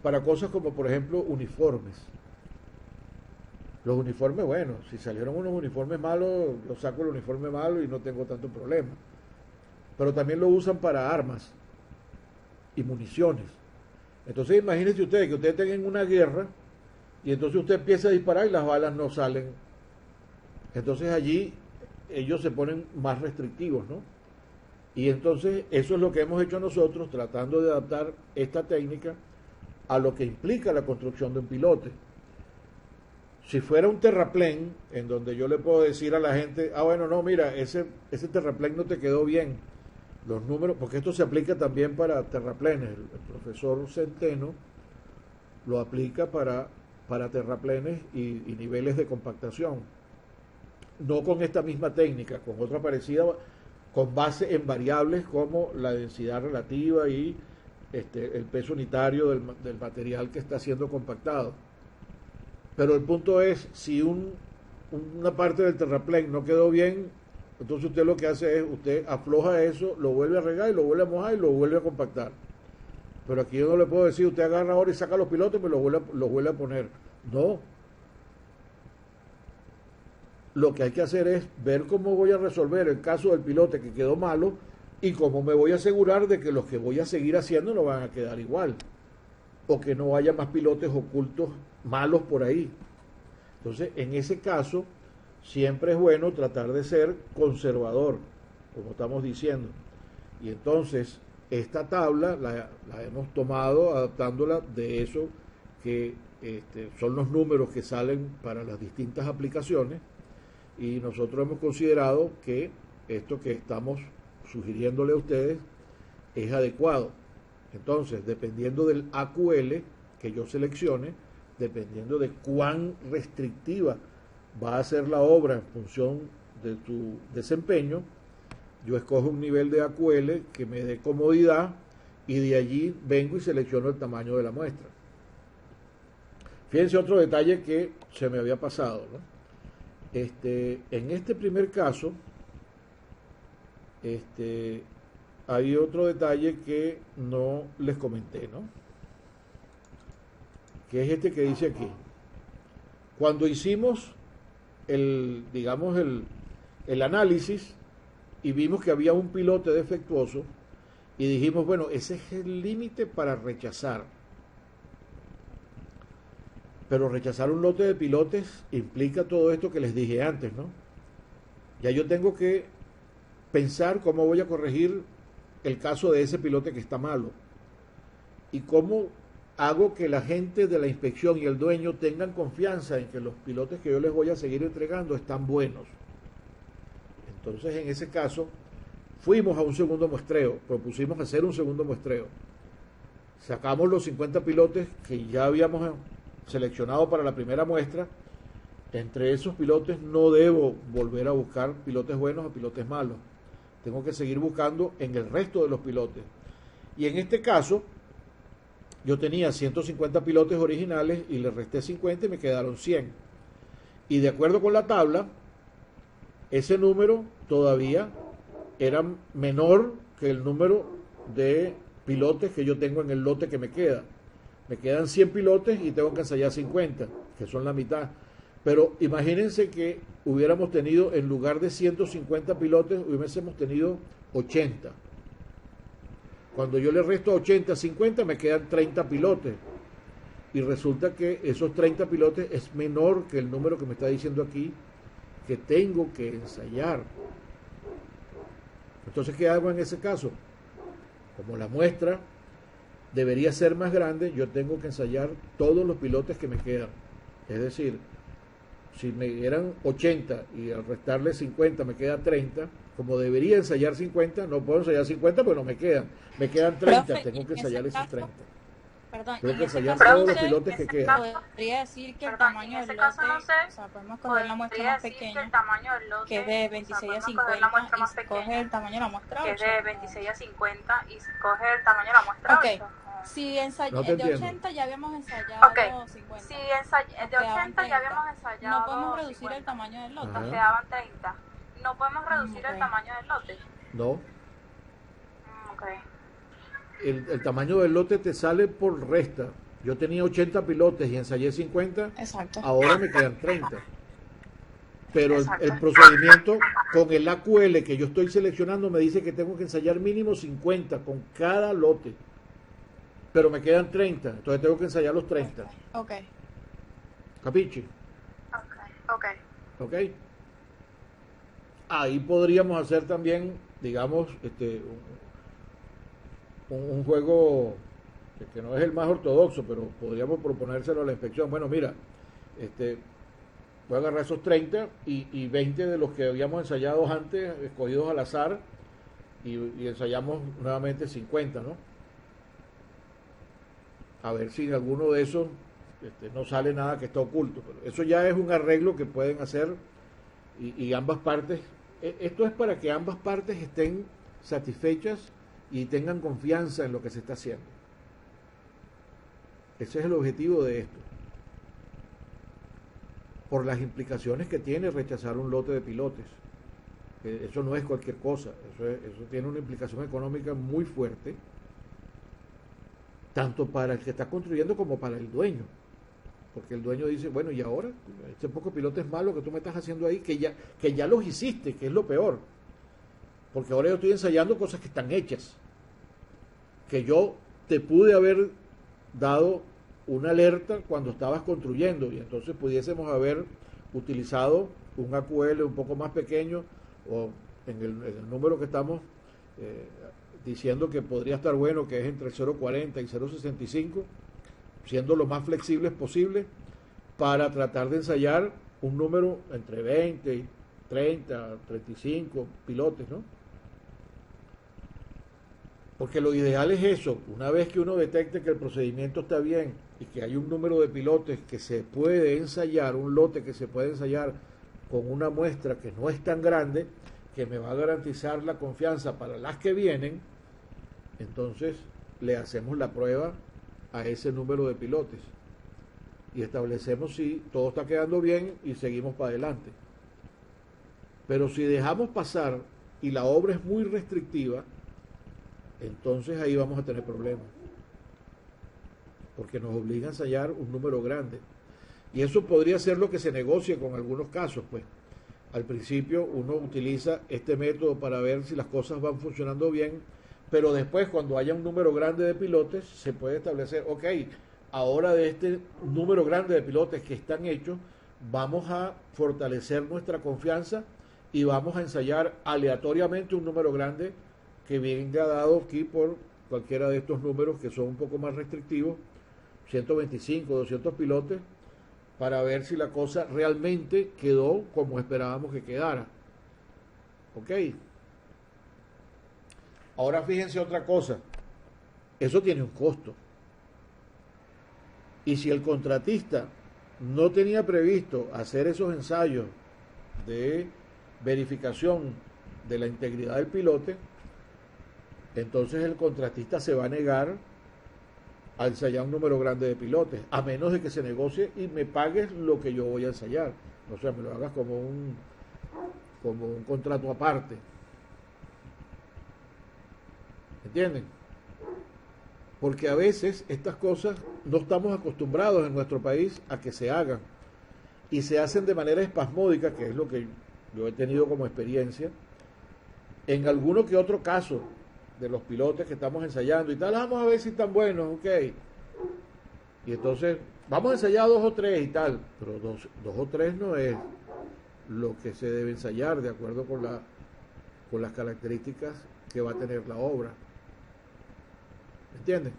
para cosas como, por ejemplo, uniformes. Los uniformes, bueno, si salieron unos uniformes malos, yo saco el uniforme malo y no tengo tanto problema. Pero también lo usan para armas y municiones. Entonces imagínense ustedes que ustedes tengan una guerra y entonces usted empieza a disparar y las balas no salen. Entonces allí ellos se ponen más restrictivos, ¿no? Y entonces eso es lo que hemos hecho nosotros, tratando de adaptar esta técnica a lo que implica la construcción de un pilote. Si fuera un terraplén, en donde yo le puedo decir a la gente, bueno, no, mira, ese terraplén no te quedó bien, los números, porque esto se aplica también para terraplenes, el profesor Centeno lo aplica para terraplenes y niveles de compactación, no con esta misma técnica, con otra parecida, con base en variables como la densidad relativa y el peso unitario del material que está siendo compactado. Pero el punto es, si una parte del terraplén no quedó bien, entonces usted lo que hace es, usted afloja eso, lo vuelve a regar y lo vuelve a mojar y lo vuelve a compactar. Pero aquí yo no le puedo decir, usted agarra ahora y saca los pilotes y me los vuelve a poner. No. Lo que hay que hacer es ver cómo voy a resolver el caso del pilote que quedó malo y cómo me voy a asegurar de que los que voy a seguir haciendo no van a quedar igual. O que no haya más pilotes ocultos malos por ahí. Entonces, en ese caso, siempre es bueno tratar de ser conservador, como estamos diciendo. Y entonces, esta tabla la hemos tomado adaptándola de eso que son los números que salen para las distintas aplicaciones, y nosotros hemos considerado que esto que estamos sugiriéndole a ustedes es adecuado. Entonces, dependiendo del AQL que yo seleccione, dependiendo de cuán restrictiva va a ser la obra en función de tu desempeño, yo escojo un nivel de AQL que me dé comodidad y de allí vengo y selecciono el tamaño de la muestra. Fíjense otro detalle que se me había pasado, ¿no? En este primer caso, hay otro detalle que no les comenté, ¿no? Que es este que dice aquí. Cuando hicimos el análisis y vimos que había un pilote defectuoso y dijimos, bueno, ese es el límite para rechazar. Pero rechazar un lote de pilotes implica todo esto que les dije antes, ¿no? Ya yo tengo que pensar cómo voy a corregir el caso de ese pilote que está malo y cómo hago que la gente de la inspección y el dueño tengan confianza en que los pilotes que yo les voy a seguir entregando están buenos. Entonces, en ese caso, fuimos a un segundo muestreo, propusimos hacer un segundo muestreo. Sacamos los 50 pilotes que ya habíamos seleccionado para la primera muestra. Entre esos pilotes no debo volver a buscar pilotes buenos o pilotes malos. Tengo que seguir buscando en el resto de los pilotes. Y en este caso, yo tenía 150 pilotes originales y le resté 50 y me quedaron 100. Y de acuerdo con la tabla, ese número todavía era menor que el número de pilotes que yo tengo en el lote que me queda. Me quedan 100 pilotes y tengo que ensayar 50, que son la mitad. Pero imagínense que hubiéramos tenido, en lugar de 150 pilotes, hubiésemos tenido 80. Cuando yo le resto 80 a 50, me quedan 30 pilotes. y resulta que esos 30 pilotes es menor que el número que me está diciendo aquí que tengo que ensayar. Entonces, ¿qué hago en ese caso? Como la muestra debería ser más grande, yo tengo que ensayar todos los pilotes que me quedan. Es decir, si me eran 80 y al restarle 50 me queda 30, como debería ensayar 50, no puedo ensayar 50 porque no me quedan. Me quedan 30, Profe, tengo que en ensayar ese esos caso, 30. perdón, Tengo en que ese ensayar caso todos no los sé, pilotes que quedan. podría decir que el Perdón, tamaño en ese del caso lote, no sé, o sea, podemos coger la muestra podría más decir que el pequeña, tamaño del lote, que es de o sea, 26 a podemos coger la 50, muestra y más se coge pequeña, el tamaño de la muestra que es 8. de 26 a 50, y se coge el tamaño de la muestra Ok, 8. si No te de entiendo. 80 ya habíamos Ok, ensayado 50, si nos de quedaban 80 ya 30. habíamos No podemos ensayado reducir el 50, tamaño del lote. nos Ajá. quedaban 30. No podemos reducir Ok. el tamaño del lote. No. Ok, El tamaño del lote te sale por resta. Yo tenía 80 pilotes y ensayé 50, Exacto. ahora me quedan 30. Pero el exacto. procedimiento con el AQL que yo estoy seleccionando me dice que tengo que ensayar mínimo 50 con cada lote. Pero me quedan 30, entonces tengo que ensayar los 30. Ok. ¿Capiche? Ok. ¿Ok? Ahí podríamos hacer también, digamos, un juego que no es el más ortodoxo, pero podríamos proponérselo a la inspección. Bueno, mira, voy a agarrar esos 30 y 20 de los que habíamos ensayado antes, escogidos al azar, y ensayamos nuevamente 50, ¿no? A ver si en alguno de esos no sale nada que está oculto. Pero eso ya es un arreglo que pueden hacer y ambas partes. Esto es para que ambas partes estén satisfechas y tengan confianza en lo que se está haciendo. Ese es el objetivo de esto. Por las implicaciones que tiene rechazar un lote de pilotes. Eso no es cualquier cosa, eso tiene una implicación económica muy fuerte, tanto para el que está construyendo como para el dueño. Porque el dueño dice, bueno, y ahora, este poco pilotes malo que tú me estás haciendo ahí, que ya los hiciste, que es lo peor. Porque ahora yo estoy ensayando cosas que están hechas. Que yo te pude haber dado una alerta cuando estabas construyendo y entonces pudiésemos haber utilizado un AQL un poco más pequeño o en el número que estamos diciendo que podría estar bueno, que es entre 0.40 y 0.65, siendo lo más flexibles posible para tratar de ensayar un número entre 20, 30, 35 pilotes, ¿no? Porque lo ideal es eso, una vez que uno detecte que el procedimiento está bien y que hay un número de pilotes que se puede ensayar, un lote que se puede ensayar con una muestra que no es tan grande, que me va a garantizar la confianza para las que vienen, entonces le hacemos la prueba a ese número de pilotes y establecemos si todo está quedando bien y seguimos para adelante. Pero si dejamos pasar y la obra es muy restrictiva, entonces ahí vamos a tener problemas, porque nos obliga a ensayar un número grande. Y eso podría ser lo que se negocie con algunos casos, pues. Al principio uno utiliza este método para ver si las cosas van funcionando bien, pero después cuando haya un número grande de pilotes, se puede establecer, ok, ahora de este número grande de pilotes que están hechos, vamos a fortalecer nuestra confianza y vamos a ensayar aleatoriamente un número grande que venga dado aquí por cualquiera de estos números que son un poco más restrictivos, 125, 200 pilotes, para ver si la cosa realmente quedó como esperábamos que quedara. ¿Ok? Ahora fíjense otra cosa, eso tiene un costo. Y si el contratista no tenía previsto hacer esos ensayos de verificación de la integridad del pilote, entonces el contratista se va a negar a ensayar un número grande de pilotes, a menos de que se negocie y me pagues lo que yo voy a ensayar. O sea, me lo hagas como un contrato aparte. ¿Entienden? Porque a veces estas cosas no estamos acostumbrados en nuestro país a que se hagan y se hacen de manera espasmódica, que es lo que yo he tenido como experiencia, en alguno que otro caso de los pilotes que estamos ensayando y tal, vamos a ver si están buenos, ok. Y entonces, vamos a ensayar dos o tres y tal, pero dos o tres no es lo que se debe ensayar de acuerdo con las características que va a tener la obra. ¿Entienden?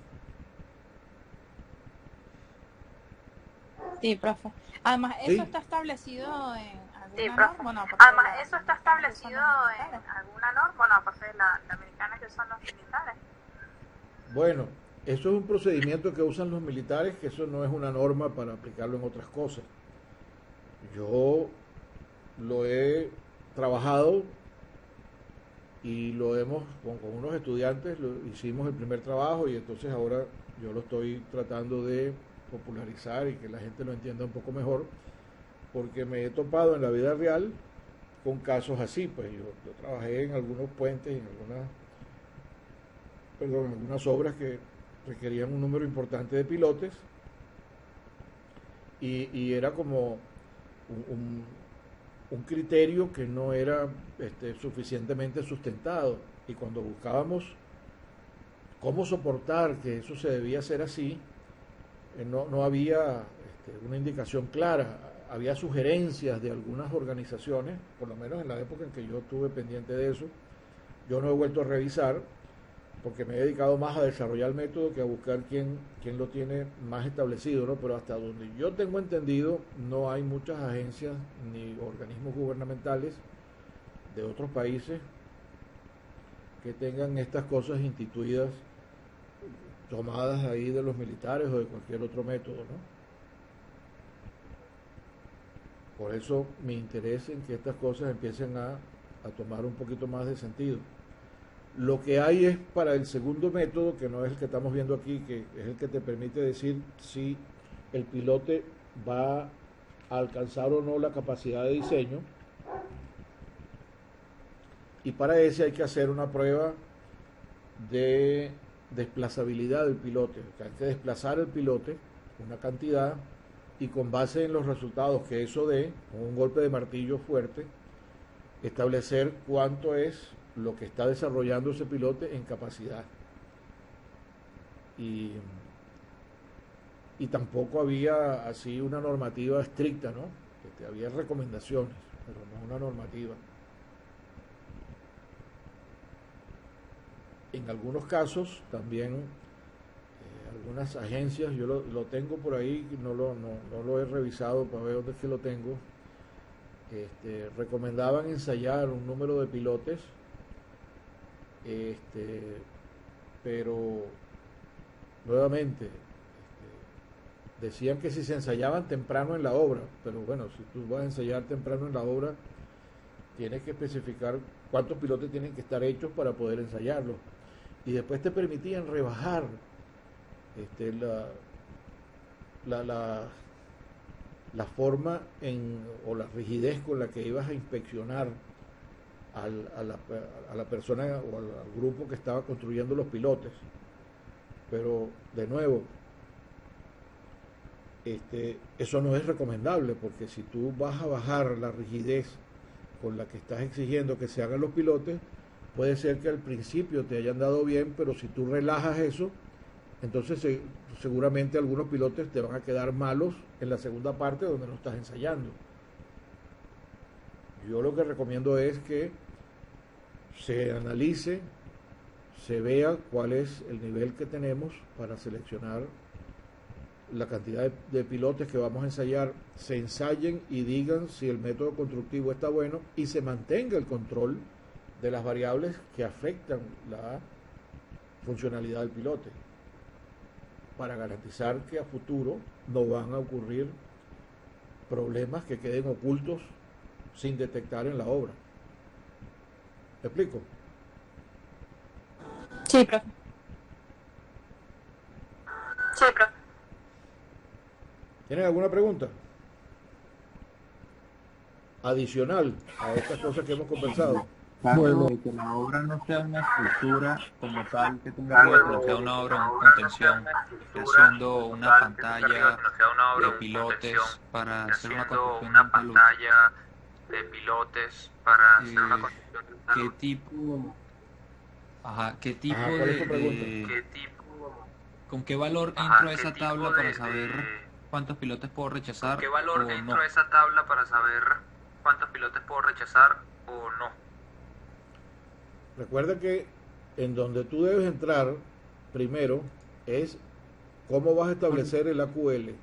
Sí, profe. Además, Sí. eso está establecido en Sí, alguna profe. norma, no, aparte de Además, la eso está americana, que son establecido los en militares. alguna norma, bueno, aparte de la americana, que son los militares. Bueno, eso es un procedimiento que usan los militares, que eso no es una norma para aplicarlo en otras cosas. Yo lo he trabajado y lo hemos, con unos estudiantes, lo hicimos el primer trabajo y entonces ahora yo lo estoy tratando de popularizar y que la gente lo entienda un poco mejor, porque me he topado en la vida real con casos así. Pues yo trabajé en algunos puentes, en algunas obras que requerían un número importante de pilotes y era como un, un criterio que no era suficientemente sustentado. Y cuando buscábamos cómo soportar que eso se debía hacer así, no había una indicación clara. Había sugerencias de algunas organizaciones, por lo menos en la época en que yo estuve pendiente de eso. Yo no he vuelto a revisar porque me he dedicado más a desarrollar el método que a buscar quién lo tiene más establecido, ¿no? Pero hasta donde yo tengo entendido, no hay muchas agencias ni organismos gubernamentales de otros países que tengan estas cosas instituidas, tomadas ahí de los militares o de cualquier otro método, ¿no? Por eso mi interés en que estas cosas empiecen a tomar un poquito más de sentido. Lo que hay es para el segundo método, que no es el que estamos viendo aquí, que es el que te permite decir si el pilote va a alcanzar o no la capacidad de diseño. Y para ese hay que hacer una prueba de desplazabilidad del pilote. O sea, hay que desplazar el pilote una cantidad y con base en los resultados que eso dé, con un golpe de martillo fuerte, establecer cuánto es lo que está desarrollando ese pilote en capacidad. Y, y tampoco había así una normativa estricta, ¿no? Había recomendaciones, pero no una normativa. En algunos casos también algunas agencias, yo lo tengo por ahí, no lo he revisado para ver dónde es que lo tengo, recomendaban ensayar un número de pilotes, pero nuevamente decían que si se ensayaban temprano en la obra, pero bueno, si tú vas a ensayar temprano en la obra, tienes que especificar cuántos pilotes tienen que estar hechos para poder ensayarlos. Y después te permitían rebajar la forma o la rigidez con la que ibas a inspeccionar a la persona o al grupo que estaba construyendo los pilotes. Pero de nuevo, eso no es recomendable, porque si tú vas a bajar la rigidez con la que estás exigiendo que se hagan los pilotes, puede ser que al principio te hayan dado bien, pero si tú relajas eso, entonces seguramente algunos pilotes te van a quedar malos en la segunda parte donde no estás ensayando. Yo lo que recomiendo es que se analice, se vea cuál es el nivel que tenemos para seleccionar la cantidad de pilotes que vamos a ensayar, se ensayen y digan si el método constructivo está bueno y se mantenga el control de las variables que afectan la funcionalidad del pilote, para garantizar que a futuro no van a ocurrir problemas que queden ocultos sin detectar en la obra. ¿Me explico? Sí, profe. Sí, profe. ¿Tienen alguna pregunta adicional a estas cosas que hemos conversado? Caso de que la obra no sea una estructura como tal que tenga Que no sea una obra con contención, haciendo una pantalla de pilotes para hacer una construcción de alta luz. De pilotes para hacer una construcción. ¿Qué tipo ¿Cuál es tu pregunta? ¿Qué tipo ¿Con qué valor entro a esa tabla para saber cuántos pilotes puedo rechazar ¿Qué valor o entro no? a esa tabla para saber cuántos pilotes puedo rechazar o no? Recuerda que en donde tú debes entrar primero es cómo vas a establecer el AQL.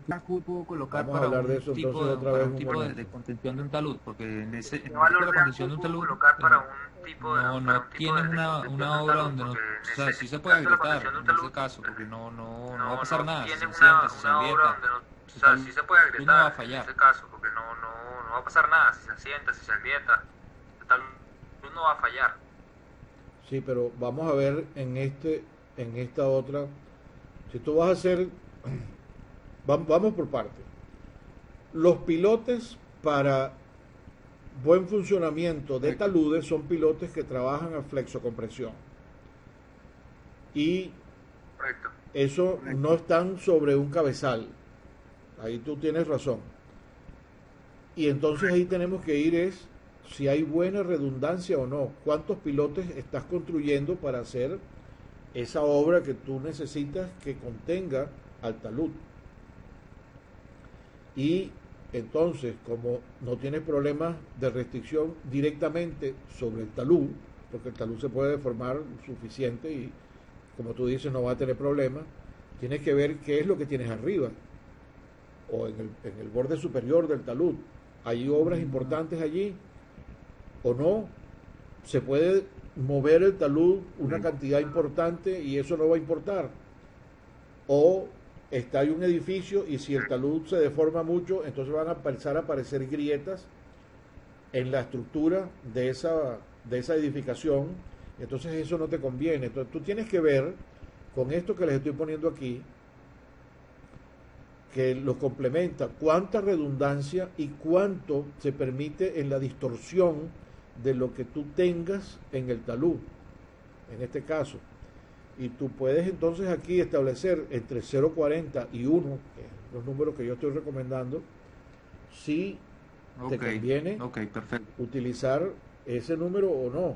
¿Qué AQL puedo colocar Vamos a para hablar de un eso tipo entonces otra vez un de momento. contención de un talud? Porque en ese ¿Qué tipo valor de de contención de AQL un puedo talud colocar para un tipo de no para un tipo tienes de una contención de un obra talud? donde no, Porque o sea, en sí ese se puede caso la agrietar contención de un en ese talud caso, porque no va a pasar nada, si se tienes sienta, si se una obra agrieta, donde no, o tu sea, talud sí se puede no va a agrietar en fallar. ese caso, porque no va a pasar nada, si se asienta, si se agrieta, el talud no va a fallar. Sí, pero vamos a ver en esta otra. Si tú vas a hacer, vamos por partes. Los pilotes para buen funcionamiento de Correcto. taludes son pilotes que trabajan a flexocompresión. Y Correcto. eso Correcto. no están sobre un cabezal. Ahí tú tienes razón. Y entonces ahí tenemos que ir es si hay buena redundancia o no. ¿Cuántos pilotes estás construyendo para hacer esa obra que tú necesitas que contenga al talud? Y entonces, como no tienes problemas de restricción directamente sobre el talud, porque el talud se puede deformar suficiente y, como tú dices, no va a tener problemas, tienes que ver qué es lo que tienes arriba o en el borde superior del talud. ¿Hay obras importantes allí o no? Se puede mover el talud una cantidad importante y eso no va a importar. O está ahí un edificio y si el talud se deforma mucho, entonces van a empezar a aparecer grietas en la estructura de esa edificación. Entonces eso no te conviene. Entonces tú tienes que ver con esto que les estoy poniendo aquí, que lo complementa, cuánta redundancia y cuánto se permite en la distorsión de lo que tú tengas en el talud, en este caso. Y tú puedes entonces aquí establecer entre 0,40 y 1, que es los números que yo estoy recomendando, si te conviene Perfecto. utilizar ese número o no.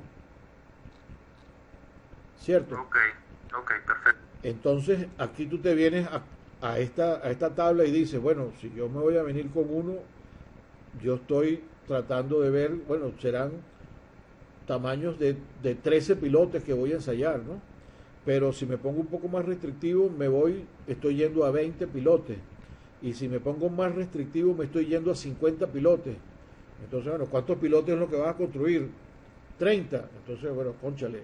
¿Cierto? Ok, perfecto. Entonces aquí tú te vienes a esta tabla y dices, bueno, si yo me voy a venir con uno, yo estoy tratando de ver, bueno, serán tamaños de 13 pilotes que voy a ensayar, ¿no? Pero si me pongo un poco más restrictivo, estoy yendo a 20 pilotes. Y si me pongo más restrictivo, me estoy yendo a 50 pilotes. Entonces, bueno, ¿cuántos pilotes es lo que vas a construir? 30. Entonces, bueno, cónchale,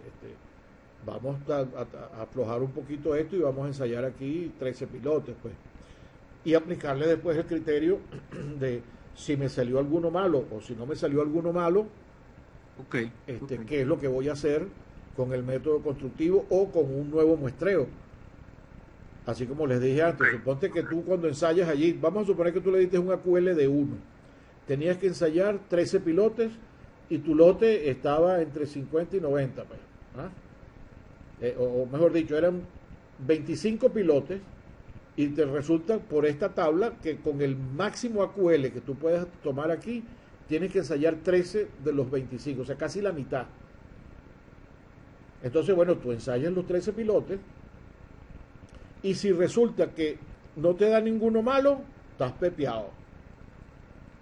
vamos a aflojar un poquito esto y vamos a ensayar aquí 13 pilotes, pues. Y aplicarle después el criterio de si me salió alguno malo o si no me salió alguno malo, qué es lo que voy a hacer con el método constructivo o con un nuevo muestreo. Así como les dije antes, suponte que tú cuando ensayas allí, vamos a suponer que tú le diste un AQL de 1, tenías que ensayar 13 pilotes y tu lote estaba entre 50 y 90, pues, ¿ah? O mejor dicho, eran 25 pilotes y te resulta por esta tabla que con el máximo AQL que tú puedes tomar aquí, tienes que ensayar 13 de los 25, o sea, casi la mitad. Entonces, bueno, tú ensayas los 13 pilotes y si resulta que no te da ninguno malo, estás pepeado.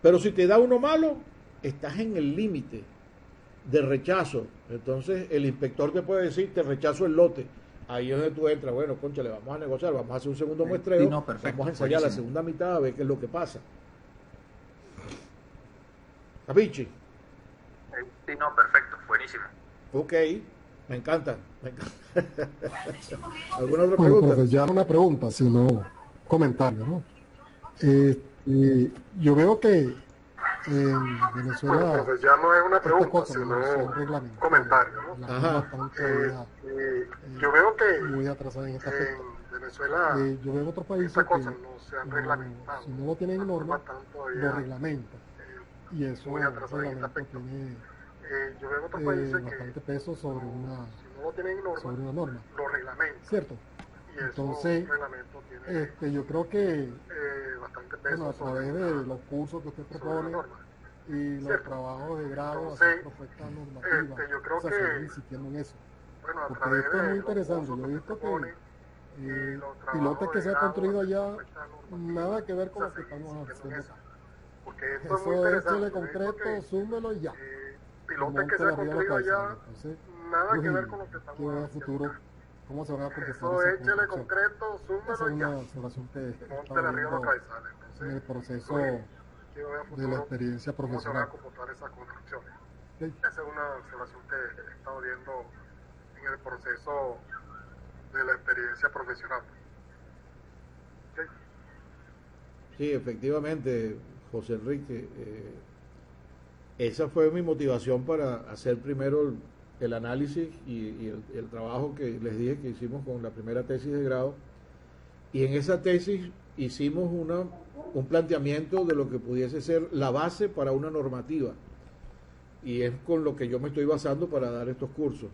Pero si te da uno malo, estás en el límite de rechazo. Entonces el inspector te puede decir, te rechazo el lote. Ahí es donde tú entras, bueno, concha, le vamos a negociar, vamos a hacer un segundo muestreo, Sí, no, perfecto, vamos a ensayar la buenísimo. segunda mitad a ver qué es lo que pasa. ¿Capichi? Sí, no, perfecto, buenísimo. Ok, me encanta. ¿Alguna otra Bueno, pregunta? profe, ya no una pregunta, sino comentario, ¿no? Yo veo que en Venezuela, Bueno, profe, ya no es una estas pregunta, cosas sino no son un reglamentadas, comentario, ¿no? las Ajá. normas están todavía Yo veo que muy atrasadas en este aspecto. en Venezuela Yo veo en otros países estas que cosas no se han reglamentado. si no lo tienen en Las norma, normas están todavía, lo reglamentan. Y eso, muy el atrasadas en este reglamento aspecto. tiene Yo veo en otros países que bastante peso sobre si no lo tienen en norma, una norma, lo reglamentan. ¿cierto? Y eso, Entonces, un reglamento tiene yo creo que bastante peso bueno, a sobre través una, de los cursos que usted sobre una propone norma. y los ¿Cierto? trabajos de grado, Entonces, hacer propuestas normativas, yo creo o sea, que, seguir insistiendo en eso. bueno, a Porque través esto es muy de los interesante. cursos Yo he que se visto que proponen, pilotes que se ha construido allá, nada que ver con lo que estamos haciendo acá. Porque esto es muy Eso es interesante. échale concreto, súmelo y ya. Pilotes que se han construido allá, nada que ver con lo que estamos quiero ver a haciendo futuro acá. cómo se van a contestar Eso esa échale construcción. concreto, Esa es súmelo y ya. una observación que he Monte estado arriba los viendo cabezales. en el Entonces, proceso quiero ver a de la futuro experiencia cómo se van a profesional. comportar esas construcciones. Ok. Esa es una observación que he estado viendo en el proceso de la experiencia profesional. ¿Ok? Sí, efectivamente, José Enrique. Esa fue mi motivación para hacer primero el análisis y el trabajo que les dije que hicimos con la primera tesis de grado. Y en esa tesis hicimos un planteamiento de lo que pudiese ser la base para una normativa. Y es con lo que yo me estoy basando para dar estos cursos.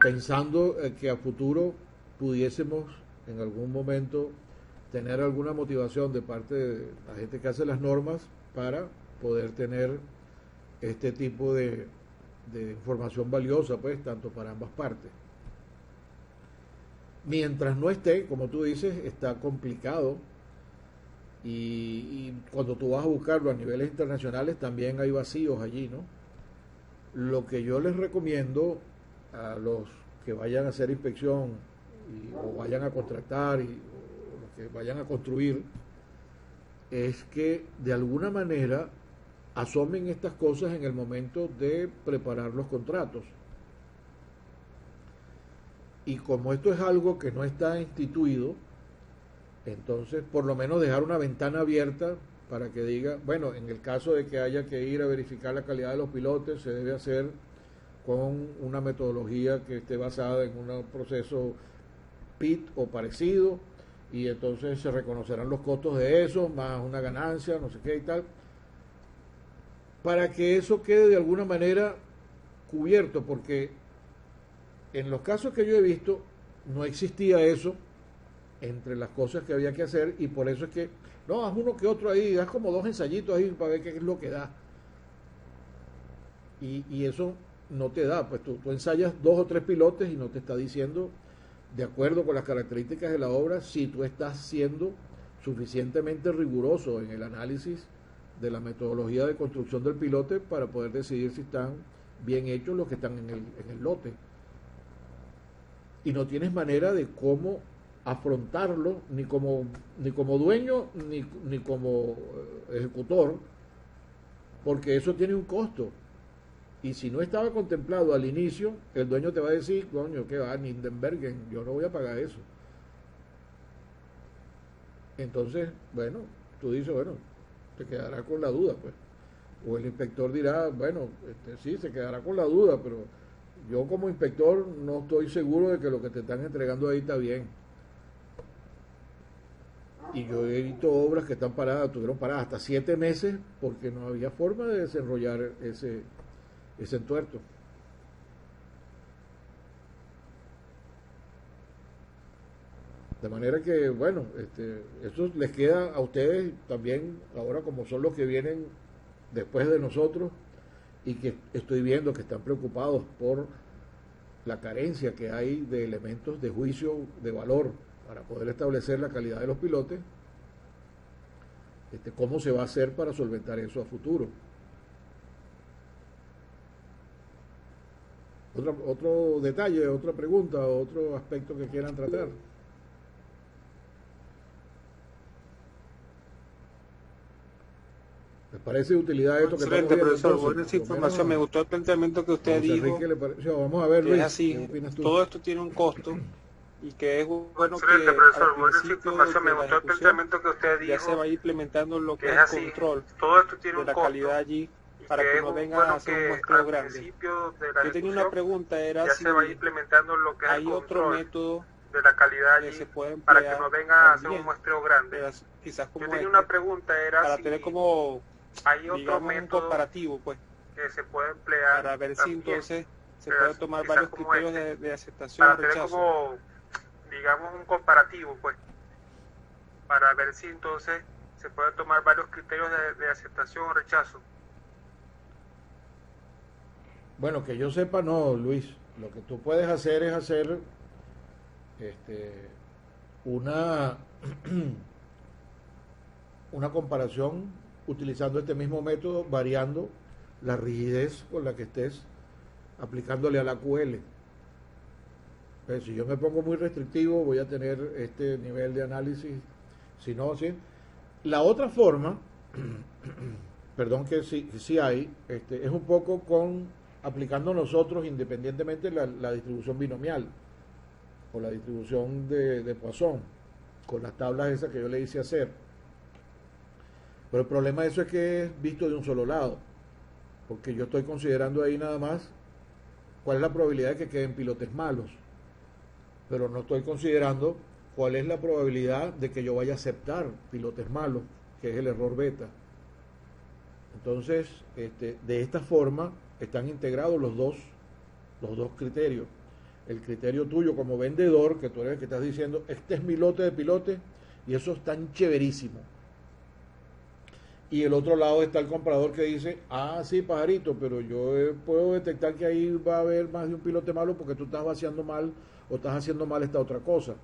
Pensando que a futuro pudiésemos en algún momento tener alguna motivación de parte de la gente que hace las normas para poder tener este tipo de información valiosa, pues, tanto para ambas partes. Mientras no esté, como tú dices, está complicado y cuando tú vas a buscarlo a niveles internacionales también hay vacíos allí, ¿no? Lo que yo les recomiendo a los que vayan a hacer inspección o vayan a contratar o los que vayan a construir es que de alguna manera asomen estas cosas en el momento de preparar los contratos. Y como esto es algo que no está instituido, entonces por lo menos dejar una ventana abierta para que diga, bueno, en el caso de que haya que ir a verificar la calidad de los pilotes, se debe hacer con una metodología que esté basada en un proceso PIT o parecido, y entonces se reconocerán los costos de eso, más una ganancia, no sé qué y tal, para que eso quede de alguna manera cubierto, porque en los casos que yo he visto no existía eso entre las cosas que había que hacer, y por eso es que, no, haz uno que otro ahí, haz como 2 ensayitos ahí para ver qué es lo que da. Y eso no te da, pues tú ensayas 2 o 3 pilotes y no te está diciendo, de acuerdo con las características de la obra, si tú estás siendo suficientemente riguroso en el análisis de la metodología de construcción del pilote para poder decidir si están bien hechos los que están en el lote. Y no tienes manera de cómo afrontarlo ni como dueño ni como ejecutor, porque eso tiene un costo. Y si no estaba contemplado al inicio, el dueño te va a decir, coño, ¿qué va? Nindenbergen, yo no voy a pagar eso. Entonces, bueno, tú dices, bueno, te quedará con la duda, pues. O el inspector dirá, bueno, sí, se quedará con la duda, pero yo como inspector no estoy seguro de que lo que te están entregando ahí está bien. Y yo he visto obras que están paradas, estuvieron paradas hasta 7 meses porque no había forma de desarrollar ese entuerto. De manera que, bueno, eso les queda a ustedes también, ahora como son los que vienen después de nosotros, y que estoy viendo que están preocupados por la carencia que hay de elementos de juicio de valor para poder establecer la calidad de los pilotes, cómo se va a hacer para solventar eso a futuro. Otro detalle, otra pregunta, otro aspecto que quieran tratar. ¿Les parece de utilidad esto que Excelente, estamos viendo? profesor. Entonces, Buena esa por lo información. menos, Me gustó el planteamiento que usted José dijo. Enrique le pareció. Vamos a ver, Que Luis, es así. ¿qué opinas tú? Todo esto tiene un costo y que es bueno Excelente, que profesor. al Buena esa principio información. de Me la gustó el ejecución planteamiento que usted ya se dijo. va implementando lo que Que es es el así. control Todo esto tiene de un la costo. calidad allí Y para que que es no venga bueno a hacer un que muestreo al grande. principio de la Yo tenía una ejecución pregunta, era ya si se va implementando lo que es el hay otro control método de la calidad que allí se puede para que emplear no venga a hacer un también, muestreo grande. quizás Yo como tenía este, una pregunta, era para si tener como, hay otro digamos, un método comparativo, pues, que se puede emplear para ver si también, entonces se pero puede tomar quizás varios como criterios este, de aceptación o para tener rechazo. como, digamos, un comparativo, pues, para ver si entonces se puede tomar varios criterios de aceptación o rechazo. Bueno, que yo sepa, no, Luis. Lo que tú puedes hacer es hacer una, una comparación utilizando este mismo método, variando la rigidez con la que estés aplicándole a la QL. Pues si yo me pongo muy restrictivo, voy a tener este nivel de análisis. Si no, sí. La otra forma, perdón que sí hay, es un poco con aplicando nosotros independientemente la distribución binomial o la distribución de Poisson, con las tablas esas que yo le hice hacer. Pero el problema de eso es que es visto de un solo lado, porque yo estoy considerando ahí nada más cuál es la probabilidad de que queden pilotes malos, pero no estoy considerando cuál es la probabilidad de que yo vaya a aceptar pilotes malos, que es el error beta. Entonces, de esta forma están integrados los dos criterios. El criterio tuyo como vendedor, que tú eres el que estás diciendo, este es mi lote de pilotes y eso es tan chéverísimo. Y el otro lado está el comprador que dice, sí, pajarito, pero yo puedo detectar que ahí va a haber más de un pilote malo porque tú estás vaciando mal o estás haciendo mal esta otra cosa.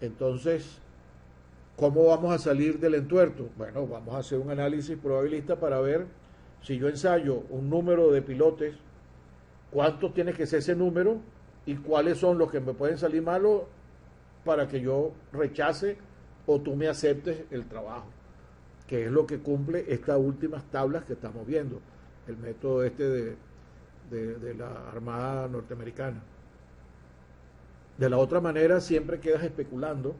Entonces, ¿cómo vamos a salir del entuerto? Bueno, vamos a hacer un análisis probabilista para ver si yo ensayo un número de pilotes, cuánto tiene que ser ese número y cuáles son los que me pueden salir malos para que yo rechace o tú me aceptes el trabajo, que es lo que cumple estas últimas tablas que estamos viendo, el método de la Armada norteamericana. De la otra manera siempre quedas especulando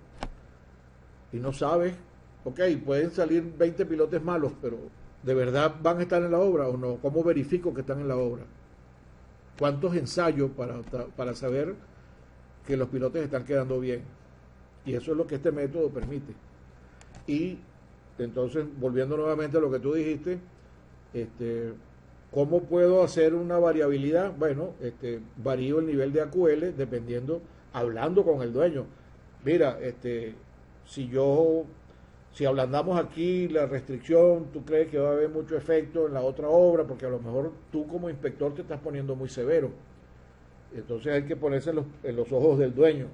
y no sabes, ok, pueden salir 20 pilotes malos, pero ¿de verdad van a estar en la obra o no? ¿Cómo verifico que están en la obra? ¿Cuántos ensayos para saber que los pilotes están quedando bien? Y eso es lo que este método permite. Y entonces, volviendo nuevamente a lo que tú dijiste, ¿cómo puedo hacer una variabilidad? Bueno, varío el nivel de AQL dependiendo, hablando con el dueño. Mira, si ablandamos aquí la restricción, ¿tú crees que va a haber mucho efecto en la otra obra? Porque a lo mejor tú como inspector te estás poniendo muy severo. Entonces hay que ponerse en los ojos del dueño.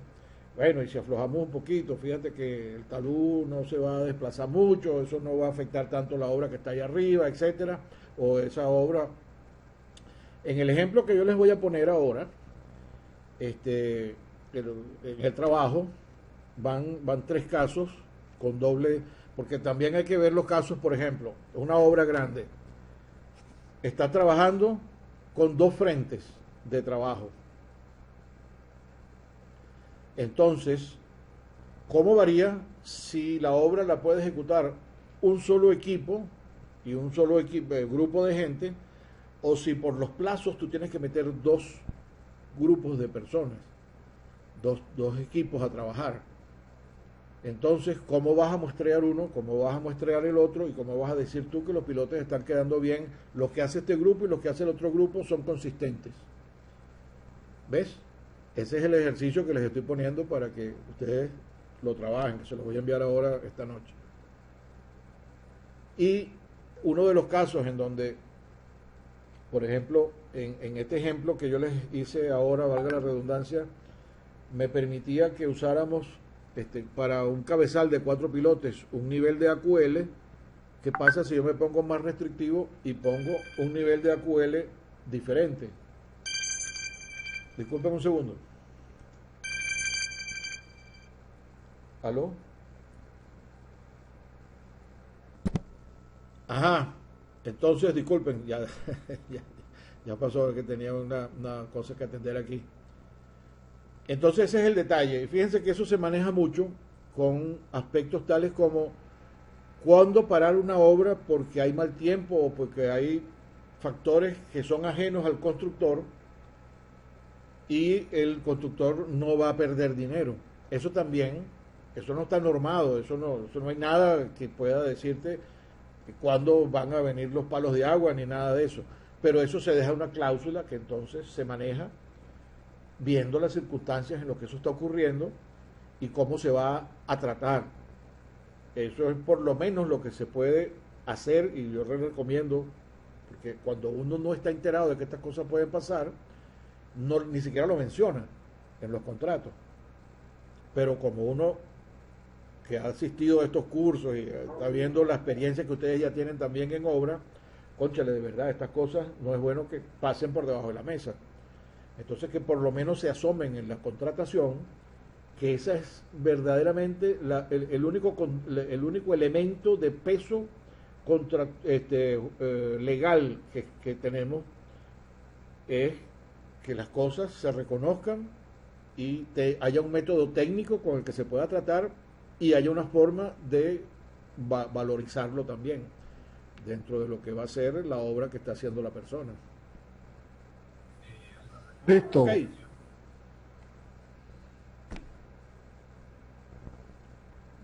Bueno, y si aflojamos un poquito, fíjate que el talud no se va a desplazar mucho, eso no va a afectar tanto la obra que está ahí arriba, etcétera, o esa obra. En el ejemplo que yo les voy a poner ahora, en el trabajo van 3 casos con doble, porque también hay que ver los casos, por ejemplo, una obra grande está trabajando con 2 frentes de trabajo. Entonces, ¿cómo varía si la obra la puede ejecutar un solo equipo y un solo grupo de gente, o si por los plazos tú tienes que meter 2 grupos de personas, dos equipos a trabajar? Entonces, ¿cómo vas a muestrear uno? ¿Cómo vas a muestrear el otro? ¿Y cómo vas a decir tú que los pilotes están quedando bien? Los que hace este grupo y los que hace el otro grupo son consistentes. ¿Ves? Ese es el ejercicio que les estoy poniendo para que ustedes lo trabajen, que se los voy a enviar ahora esta noche. Y uno de los casos en donde, por ejemplo, en este ejemplo que yo les hice ahora, valga la redundancia, me permitía que usáramos para un cabezal de 4 pilotes un nivel de AQL. ¿Qué pasa si yo me pongo más restrictivo y pongo un nivel de AQL diferente? Disculpen un segundo. ¿Aló? Ajá. Entonces, disculpen, ya pasó que tenía una cosa que atender aquí. Entonces ese es el detalle. Y fíjense que eso se maneja mucho con aspectos tales como cuándo parar una obra porque hay mal tiempo o porque hay factores que son ajenos al constructor y el constructor no va a perder dinero. Eso también, eso no está normado, eso no hay nada que pueda decirte cuándo van a venir los palos de agua ni nada de eso. Pero eso se deja una cláusula que entonces se maneja viendo las circunstancias en las que eso está ocurriendo y cómo se va a tratar. Eso es por lo menos lo que se puede hacer, y yo les recomiendo, porque cuando uno no está enterado de que estas cosas pueden pasar, ni siquiera lo menciona. en los contratos. Pero como uno que ha asistido a estos cursos y está viendo la experiencia que ustedes ya tienen también en obra, cónchale, de verdad, estas cosas no es bueno que pasen por debajo de la mesa. Entonces, que por lo menos se asomen en la contratación, que esa es verdaderamente el único elemento de peso legal que tenemos, es que las cosas se reconozcan y haya un método técnico con el que se pueda tratar y haya una forma de valorizarlo también dentro de lo que va a ser la obra que está haciendo la persona. Listo. Okay.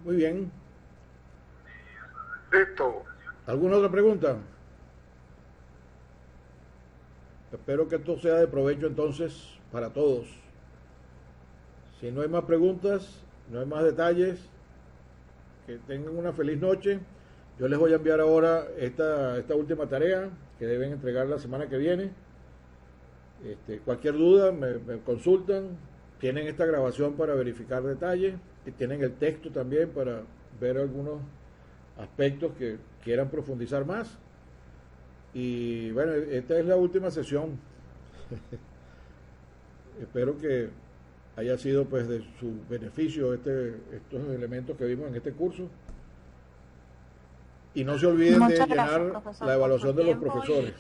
Muy bien. Listo. ¿Alguna otra pregunta? Espero que esto sea de provecho entonces para todos. Si no hay más preguntas, no hay más detalles, que tengan una feliz noche. Yo les voy a enviar ahora esta última tarea que deben entregar la semana que viene. Cualquier duda me consultan. Tienen esta grabación para verificar detalles y tienen el texto también para ver algunos aspectos que quieran profundizar más. Y bueno, esta es la última sesión. Espero que haya sido pues de su beneficio estos elementos que vimos en este curso. Y no se olviden de llenar la evaluación de los profesores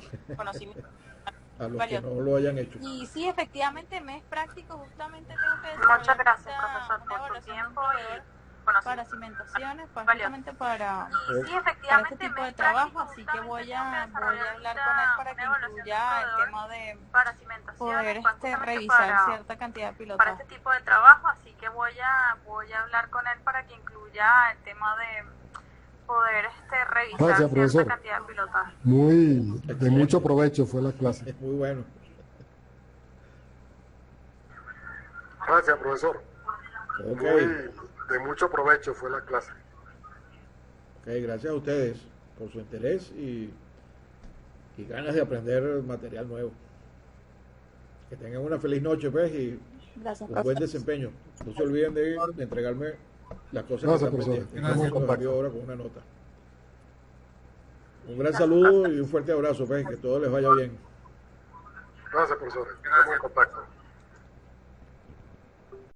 a los que no lo hayan hecho. Y sí, efectivamente, me es práctico, justamente tengo que Muchas gracias, esta- profesor, una por su evaluación tiempo de un y proveedor para cimentaciones, justamente para Y sí, este efectivamente, tipo me de es trabajo, práctico, así que voy a desarrollar hablar ahorita con él para una que evaluación de incluya el proveedor tema de para cimentaciones, poder pues, justamente revisar cierta cantidad de para pilotaje. este tipo de trabajo, así que voy a hablar con él para que incluya el tema de poder revisar Gracias, cierta profesor. cantidad de pilotaje. Muy de mucho provecho fue la clase. Es muy bueno. Gracias, profesor. Ok, Muy de mucho provecho fue la clase. okay, gracias a ustedes por su interés y ganas de aprender material nuevo. Que tengan una feliz noche, pues, y Gracias, un buen desempeño. No se olviden de entregarme las cosas Gracias, que están profesor. pendientes. Estamos en Los contacto. envío ahora con una nota. Un gran saludo y un fuerte abrazo, pues, que todo les vaya bien. Gracias, profesor. Estamos en contacto.